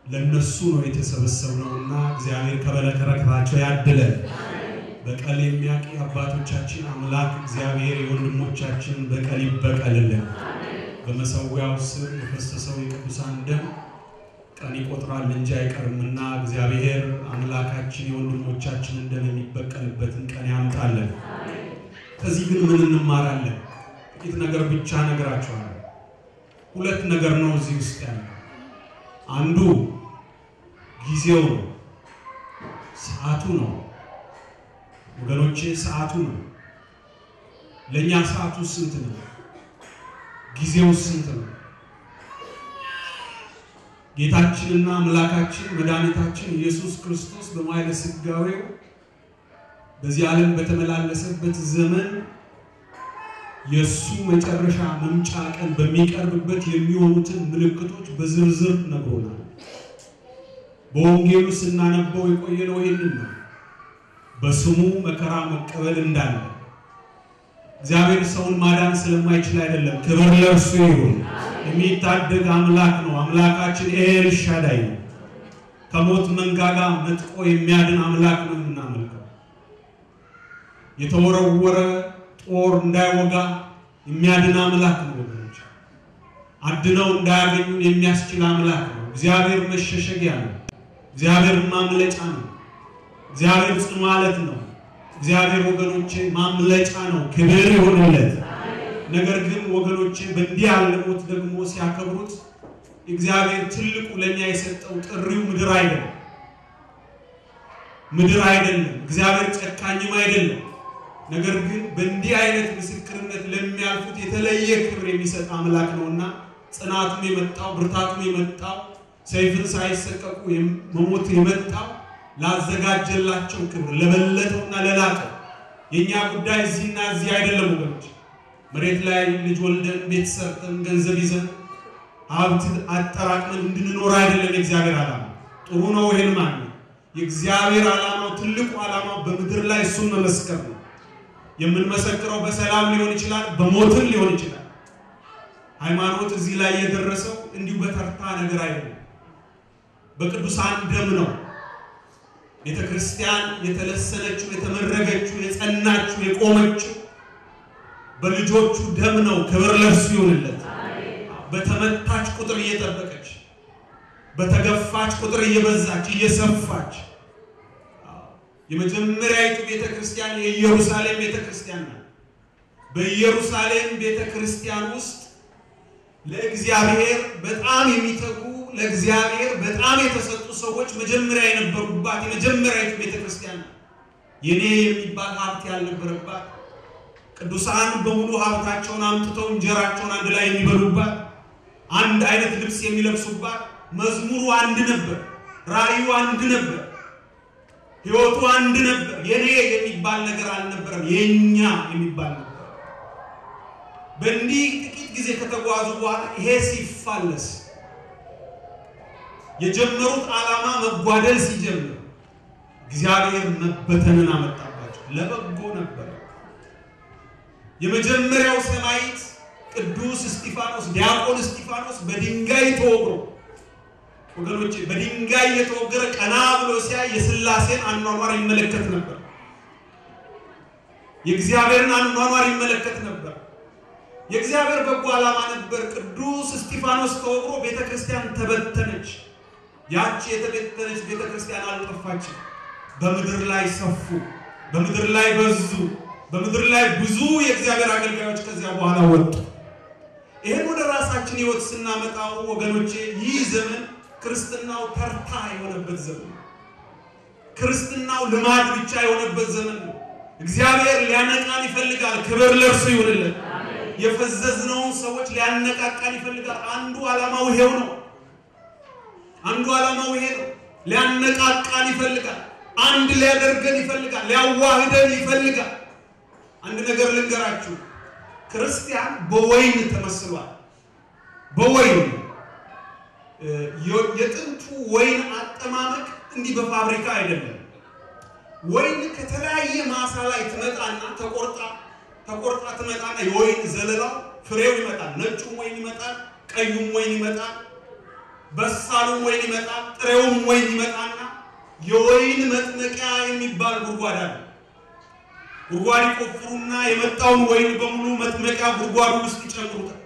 ለነሱ ነው የተሰበሰብነውና እግዚአብሔር ከበረከታቸው ያድለን። በቀል የሚያውቅ አባቶቻችን አምላክ እግዚአብሔር የወንድሞቻችን በቀል ይበቀልልን። በመሰዊያው ስር የፈሰሰው የቅዱሳን ደም ቀን ይቆጥራል እንጂ አይቀርምና እግዚአብሔር አምላካችን የወንድሞቻችንን ደም የሚበቀልበትን ቀን ያምጣልን። ከዚህ ግን ምን እንማራለን? ጥቂት ነገር ብቻ ነግራችኋለሁ። ሁለት ነገር ነው እዚህ ውስጥ ያለው። አንዱ ጊዜው ነው፣ ሰዓቱ ነው። ወገኖቼ ሰዓቱ ነው። ለኛ ሰዓቱ ስንት ነው? ጊዜው ስንት ነው? ጌታችንና አምላካችን መድኃኒታችን ኢየሱስ ክርስቶስ በማይለ ሥጋዌው በዚህ ዓለም በተመላለሰበት ዘመን የሱ መጨረሻ መምጫ ቀን በሚቀርብበት የሚሆኑትን ምልክቶች በዝርዝር ነግሮናል። በወንጌሉ ስናነበው የቆየነው ይሄንን ነው። በስሙ መከራ መቀበል እንዳለ እግዚአብሔር ሰውን ማዳን ስለማይችል አይደለም። ክብር ለእርሱ ይሁን። የሚታደግ አምላክ ነው። አምላካችን ኤል ሻዳይ ነው። ከሞት መንጋጋ ነጥቆ የሚያድን አምላክ ነው የምናመልከው። የተወረወረ ጦር እንዳይወጋ የሚያድን አምላክ ነው ወገኖች። አድነው እንዳያገኙን የሚያስችል አምላክ ነው። እግዚአብሔር መሸሸጊያ ነው። እግዚአብሔር ማምለጫ ነው። እግዚአብሔር ጽኑ ማለት ነው። እግዚአብሔር ወገኖቼ ማምለጫ ነው። ክብር ይሁንለት። ነገር ግን ወገኖቼ በእንዲህ ያለ ሞት ደግሞ ሲያከብሩት እግዚአብሔር ትልቁ ለኛ የሰጠው ጥሪው ምድር አይደለም። እግዚአብሔር ጨካኝም አይደለም። ነገር ግን በእንዲህ አይነት ምስክርነት ለሚያልፉት የተለየ ክብር የሚሰጥ አምላክ ነውና ጽናቱም የመጣው ብርታቱም የመጣው ሰይፍን ሳይሰቀቁ መሞት የመጣው ላዘጋጀላቸው ክብር ለበለጠውና ለላቀው የኛ ጉዳይ እዚህና እዚህ አይደለም ወገኖች። መሬት ላይ ልጅ ወልደን ቤት ሰርተን ገንዘብ ይዘን ሀብት አጠራቅመን እንድንኖር አይደለም የእግዚአብሔር ዓላማ። ጥሩ ነው ይሄን ማለት የእግዚአብሔር ዓላማው ትልቁ ዓላማው በምድር ላይ እሱን መመስከር ነው። የምንመሰክረው በሰላም ሊሆን ይችላል፣ በሞትም ሊሆን ይችላል። ሃይማኖት እዚህ ላይ የደረሰው እንዲሁ በተርታ ነገር አይደለም፣ በቅዱሳን ደም ነው። ቤተክርስቲያን የተለሰነችው የተመረገችው የጸናችው የቆመችው በልጆቹ ደም ነው። ክብር ለእርሱ ይሁንለት። በተመታች ቁጥር እየጠበቀች በተገፋች ቁጥር እየበዛች እየሰፋች የመጀመሪያይቱ ቤተክርስቲያን የኢየሩሳሌም ቤተክርስቲያን ናት። በኢየሩሳሌም ቤተክርስቲያን ውስጥ ለእግዚአብሔር በጣም የሚተጉ ለእግዚአብሔር በጣም የተሰጡ ሰዎች መጀመሪያ የነበሩባት የመጀመሪያይቱ ቤተክርስቲያን ናት። የኔ የሚባል ሀብት ያልነበረባት ቅዱሳን በሙሉ ሀብታቸውን አምጥተው እንጀራቸውን አንድ ላይ የሚበሉባት አንድ አይነት ልብስ የሚለብሱባት መዝሙሩ አንድ ነበር፣ ራእዩ አንድ ነበር፣ ሕይወቱ አንድ ነበር። የኔ የሚባል ነገር አልነበረም፣ የኛ የሚባል ነበር። በእንዲህ ጥቂት ጊዜ ከተጓዙ በኋላ ይሄ ሲፋለስ የጀመሩት ዓላማ መጓደል ሲጀምር እግዚአብሔር መበተንን አመጣባቸው። ለበጎ ነበር። የመጀመሪያው ሰማዕት ቅዱስ እስጢፋኖስ ዲያቆን እስጢፋኖስ በድንጋይ ተወግሮ ወገኖቼ በድንጋይ የተወገረ ቀና ብሎ ሲያይ የሥላሴን አኗኗር ይመለከት ነበር። የእግዚአብሔርን አኗኗር ይመለከት ነበር። የእግዚአብሔር በጎ ዓላማ ነበር። ቅዱስ እስጢፋኖስ ተወግሮ ቤተክርስቲያን ተበተነች። ያቺ የተበተነች ቤተክርስቲያን አልጠፋችም። በምድር ላይ ሰፉ፣ በምድር ላይ በዙ፣ በምድር ላይ ብዙ የእግዚአብሔር አገልጋዮች ከዚያ በኋላ ወጡ። ይሄን ወደ ራሳችን ሕይወት ስናመጣው ወገኖቼ ይህ ዘመን ክርስትናው ተርታ የሆነበት ዘመን፣ ክርስትናው ልማድ ብቻ የሆነበት ዘመን ነው። እግዚአብሔር ሊያነቃን ይፈልጋል። ክብር ለእርሱ ይሁንለት። የፈዘዝነውን ሰዎች ሊያነቃቃን ይፈልጋል። አንዱ ዓላማው ይሄው ነው። አንዱ ዓላማው ይሄ ነው። ሊያነቃቃን ይፈልጋል። አንድ ሊያደርገን ይፈልጋል። ሊያዋህደን ይፈልጋል። አንድ ነገር ልንገራችሁ፣ ክርስቲያን በወይን ተመስሏል። በወይን የጥንቱ ወይን አጠማመቅ እንዲህ በፋብሪካ አይደለም። ወይን ከተለያየ ማሳ ላይ ትመጣና ተቆርጣ ትመጣና የወይን ዘለላው ፍሬው ይመጣል። ነጩም ወይን ይመጣል፣ ቀዩም ወይን ይመጣል፣ በሳሉም ወይን ይመጣል፣ ጥሬውም ወይን ይመጣና የወይን መጥመቂያ የሚባል ጉድጓድ አለ። ጉድጓድ ይቆፍሩና የመጣውን ወይን በሙሉ መጥመቂያ ጉድጓዱ ውስጥ ይጨምሩታል።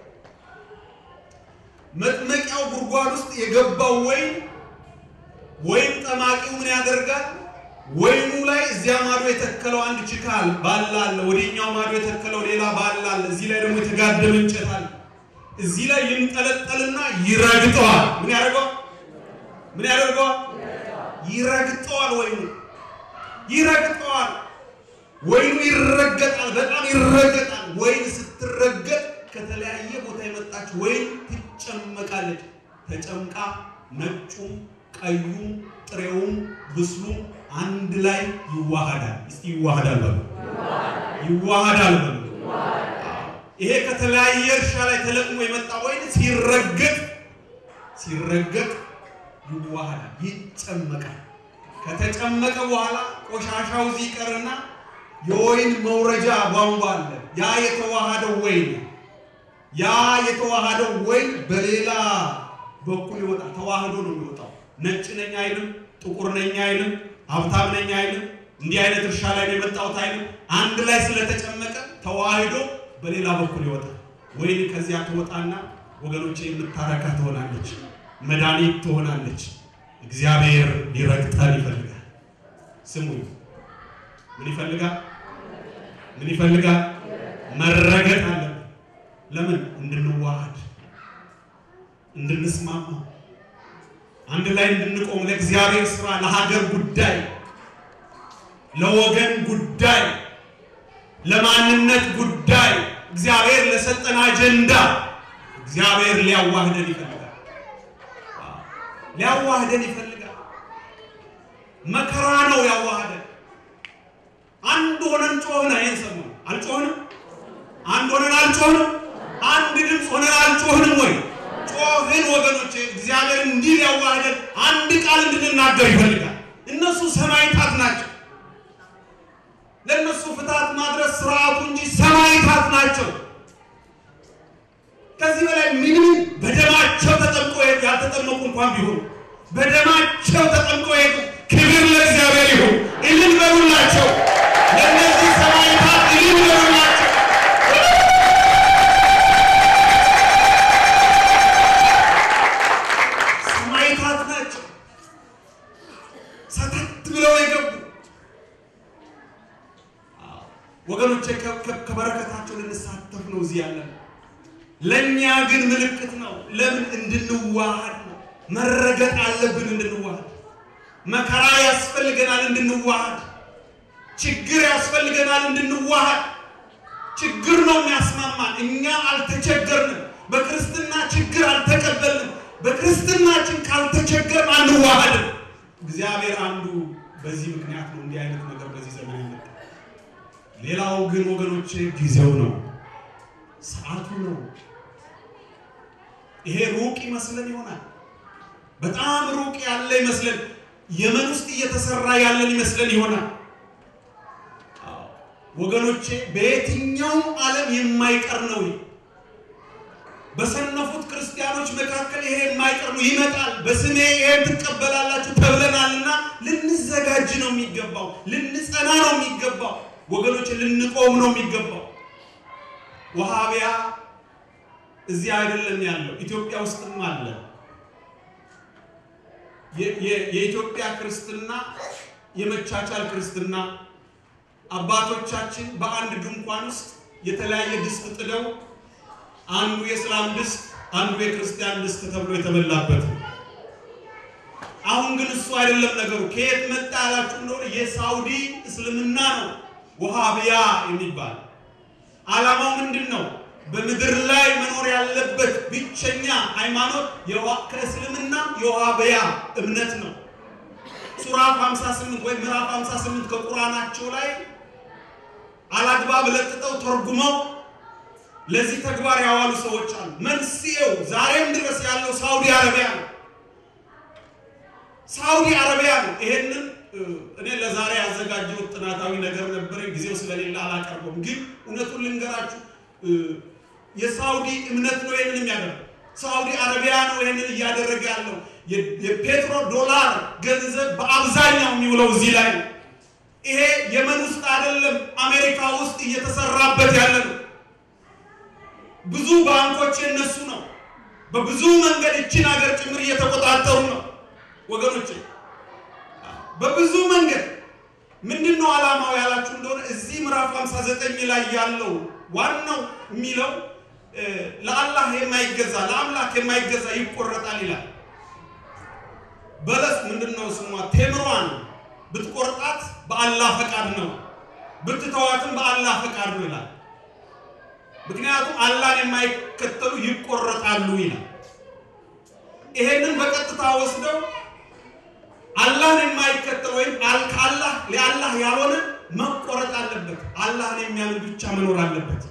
መጥመቂያው ጉድጓድ ውስጥ የገባው ወይን ጠማቂው ምን ያደርጋል? ወይኑ ላይ እዚያ ማዶ የተከለው አንድ ችካል ባላ አለ፣ ወዲኛው ማዶ የተከለው ሌላ ባላ አለ፣ እዚህ ላይ ደግሞ የተጋደመ እንጨት አለ። እዚህ ላይ ይንጠለጠልና ይረግጠዋል። ምን ያደርገዋል? ይረግጠዋል። ወይኑ ይረገጣል፣ በጣም ይረገጣል። ወይን ስትረገጥ ከተለያየ ቦታ የመጣች ወይን ትጨመቃለች። ተጨምቃ ነጩም ቀዩም ጥሬውም ብስሉም አንድ ላይ ይዋሃዳል። እስቲ ይዋሃዳል በሉ። ይሄ ከተለያየ እርሻ ላይ ተለቅሞ የመጣ ወይን ሲረገጥ ይዋሃዳል፣ ይጨመቃል። ከተጨመቀ በኋላ ቆሻሻው እዚህ ይቀርና የወይን መውረጃ ቧንቧ አለ። ያ የተዋሃደው ወይን በሌላ በኩል ይወጣል። ተዋህዶ ነው የሚወጣው። ነጭ ነኝ አይልም፣ ጥቁር ነኝ አይልም፣ ሀብታም ነኝ አይልም፣ እንዲህ አይነት እርሻ ላይ ነው የመጣሁት አይልም። አንድ ላይ ስለተጨመቀ ተዋህዶ በሌላ በኩል ይወጣል። ወይን ከዚያ ትወጣና ወገኖቼ የምታረካ ትሆናለች፣ መድኃኒት ትሆናለች። እግዚአብሔር ሊረግጠን ይፈልጋል። ስሙ ምን ይፈልጋል? መረገጥ አለ። ለምን? እንድንዋሃድ፣ እንድንስማማ፣ አንድ ላይ እንድንቆም፣ ለእግዚአብሔር ስራ፣ ለሀገር ጉዳይ፣ ለወገን ጉዳይ፣ ለማንነት ጉዳይ እግዚአብሔር ለሰጠን አጀንዳ እግዚአብሔር ሊያዋህደን ይፈልጋል። መከራ ነው ያዋህደን። አንድ ሆነን ጮህን፣ አይን ሰማን አልጮህንም? አንድ ሆነን አልጮህንም? አንድ ድምፅ ሆነን አልጮህንም ወይ? ጮህን ወገኖቼ። እግዚአብሔር እንዲህ ሊያዋህደን አንድ ቃል እንድንናገር ይፈልጋል። እነሱ ሰማዕታት ናቸው። ለነሱ ፍትሐት ማድረስ ስርዓቱ እንጂ ሰማዕታት ናቸው። ከዚህ በላይ ምንም በደማቸው ተጠምቀው ያልተጠመቁ እንኳን ቢሆን በደማቸው ተጠምቀው ክብር ለእግዚአብሔር ይሁን። እልል በሉላቸው። ለነዚህ ሰማዕታት እልል በሉላቸው። ሰማዕታት ናቸው። ሰተት ብለው የገቡ ወገኖቼ ከበረከታቸው ልንሳተፍ ነው እዚህ ያለን። ለኛ ግን ምልክት ነው። ለምን? እንድንዋሃድ ነው። መረገጥ አለብን እንድንዋሃድ። መከራ ያስፈልገናል እንድንዋሃድ። ችግር ያስፈልገናል እንድንዋሃድ። ችግር ነው የሚያስማማን። እኛ አልተቸገርንም። በክርስትና ችግር አልተቀበልንም። በክርስትናችን ካልተቸገርን አንዋሃድም። እግዚአብሔር አንዱ በዚህ ምክንያት ነው እንዲህ አይነት ነገር በዚህ ዘመን ያመጣ። ሌላው ግን ወገኖቼ ጊዜው ነው፣ ሰዓቱ ነው። ይሄ ሩቅ ይመስለን ይሆናል። በጣም ሩቅ ያለ ይመስለን፣ የመን ውስጥ እየተሰራ ያለን ይመስለን ይሆናል። ወገኖቼ በየትኛው ዓለም የማይቀር ነው። በሰነፉት ክርስቲያኖች መካከል ይሄ የማይቀር ነው። ይመጣል። በስሜ ይሄን ትቀበላላችሁ ተብለናልና ልንዘጋጅ ነው የሚገባው። ልንጸና ነው የሚገባው። ወገኖች ልንቆም ነው የሚገባው። ወሃቢያ እዚህ አይደለም ያለው፣ ኢትዮጵያ ውስጥም አለ። የኢትዮጵያ ክርስትና የመቻቻል ክርስትና፣ አባቶቻችን በአንድ ድንኳን ውስጥ የተለያየ ድስት ጥለው አንዱ የእስላም ድስት አንዱ የክርስቲያን ድስት ተብሎ የተበላበት። አሁን ግን እሱ አይደለም ነገሩ። ከየት መጣ ያላችሁ እንደሆነ የሳውዲ እስልምና ነው ወሃቢያ የሚባል። ዓላማው ምንድነው? በምድር ላይ መኖር ያለበት ብቸኛ ሃይማኖት ከእስልምና የወሃቢያ እምነት ነው። ሱራ 58 ወይ ምዕራፍ 58 ከቁርአናቸው ላይ አላግባብ ለጥጠው ተርጉመው ለዚህ ተግባር ያዋሉ ሰዎች አሉ። መንስኤው ዛሬም ድረስ ያለው ሳውዲ አረቢያ ነው። ሳውዲ አረቢያ ነው። ይሄንን እኔ ለዛሬ ያዘጋጀው ጥናታዊ ነገር ነበር፣ ጊዜው ስለሌለ አላቀርበውም። ግን እውነቱን ልንገራችሁ፣ የሳውዲ እምነት ነው ይሄንን የሚያደርገው። ሳውዲ አረቢያ ነው ይሄንን እያደረገ ያለው። የፔትሮ ዶላር ገንዘብ በአብዛኛው የሚውለው እዚህ ላይ ነው። ይሄ የመን ውስጥ አይደለም፣ አሜሪካ ውስጥ እየተሰራበት ያለ ነው። ብዙ ባንኮች የነሱ ነው። በብዙ መንገድ እቺን ሀገር ጭምር እየተቆጣጠሩ ነው ወገኖቼ። በብዙ መንገድ ምንድነው ዓላማው ያላችሁ እንደሆነ እዚህ ምዕራፍ 59 ላይ ያለው ዋናው የሚለው ለአላህ የማይገዛ ለአምላክ የማይገዛ ይቆረጣል ይላል። በለስ ምንድነው ስሟ? ቴምሯን ብትቆርጣት በአላህ ፈቃድ ነው፣ ብትተዋትም በአላህ ፈቃድ ነው ይላል። ምክንያቱም አላህን የማይከተሉ ይቆረጣሉ ይላል። ይሄንን በቀጥታ ወስደው አላህን የማይከተል ወይም አልካላህ ለአላህ ያልሆነ መቆረጥ አለበት። አላህን የሚያምን ብቻ መኖር አለበት።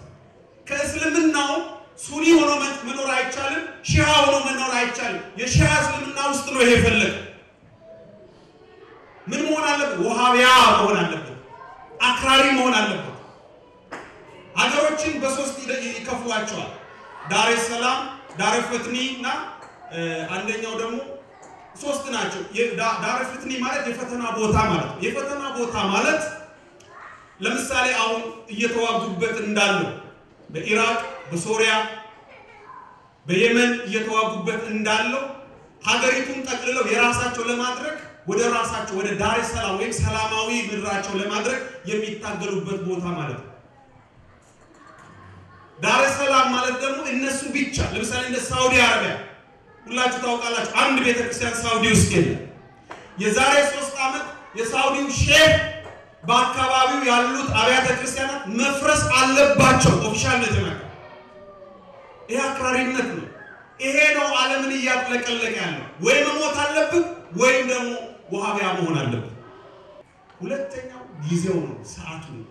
ከእስልምናው ሱኒ ሆኖ መኖር አይቻልም፣ ሺዓ ሆኖ መኖር አይቻልም። የሺዓ እስልምና ውስጥ ነው ይሄ ፈለገ። ምን መሆን አለበት? ወሃቢያ መሆን አለበት፣ አክራሪ መሆን አለበት። ሀገሮችን በሶስት ይከፍሏቸዋል። ዳር ሰላም፣ ዳር ፈትኒ እና አንደኛው ደግሞ ሶስት ናቸው። ዳር ፈትኒ ማለት የፈተና ቦታ ማለት ነው። የፈተና ቦታ ማለት ለምሳሌ አሁን እየተዋጉበት እንዳለው በኢራቅ፣ በሶሪያ፣ በየመን እየተዋጉበት እንዳለው ሀገሪቱን ጠቅልለው የራሳቸው ለማድረግ ወደ ራሳቸው ወደ ዳር ሰላም ወይም ሰላማዊ ምድራቸው ለማድረግ የሚታገሉበት ቦታ ማለት ነው። ዳር ሰላም ማለት ደግሞ እነሱ ብቻ ለምሳሌ እንደ ሳውዲ አረቢያ ሁላችሁ ታውቃላችሁ አንድ ቤተክርስቲያን ሳውዲ ውስጥ የለም። የዛሬ 3 ዓመት የሳውዲው ሼክ በአካባቢው ያሉት አብያተ ክርስቲያናት መፍረስ አለባቸው ኦፊሻል ነው። ይሄ አክራሪነት ነው። ይሄ ነው ዓለምን እያጥለቀለቀ ያለው። ወይ መሞት አለብን ወይም ደግሞ ወሃቢያ መሆን አለብን። ሁለተኛው ጊዜው ነው ሰዓቱ ነው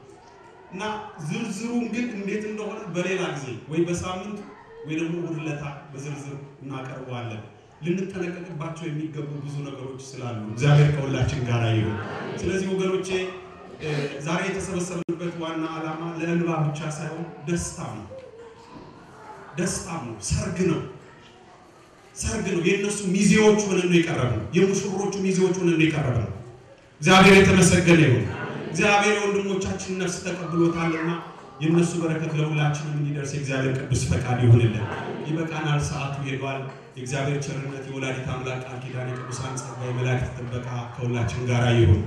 እና ዝርዝሩን ግን እንዴት እንደሆነ በሌላ ጊዜ ወይ በሳምንት ወይ ደግሞ ወድለታ በዝርዝር እናቀርባለን። ልንጠነቀቅባቸው የሚገቡ ብዙ ነገሮች ስላሉ እግዚአብሔር ከሁላችን ጋር ይሁን። ስለዚህ ወገኖቼ ዛሬ የተሰበሰብንበት ዋና ዓላማ ለእንባ ብቻ ሳይሆን ደስታ ነው። ሰርግ ነው። የነሱ ሚዜዎች ሆነን ነው የቀረብነው። የሙሽሮቹ ሚዜዎች ሆነን ነው የቀረብነው። እግዚአብሔር የተመሰገነ ይሁን። እግዚአብሔር ወንድሞቻችን ነፍስ ተቀብሎታልና የነሱ በረከት ለሁላችንም እንዲደርስ የእግዚአብሔር ቅዱስ ፈቃድ ይሁንልን። ይበቃናል፣ ሰዓቱ ሄዷል። የእግዚአብሔር ቸርነት፣ የወላዲተ አምላክ ቃል ኪዳን፣ የቅዱሳን ጸጋ፣ የመላእክት ጥበቃ ከሁላችን ጋር ይሁን።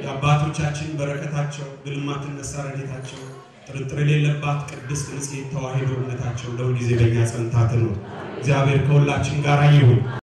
የአባቶቻችን በረከታቸው፣ ድል የማትነሳ ረድኤታቸው፣ ጥርጥር የሌለባት ቅድስት ንጽሕት ተዋሕዶ እምነታቸው ለሁልጊዜ በእኛ ጸንታ ትኑር። እግዚአብሔር ከሁላችን ጋር ይሁን።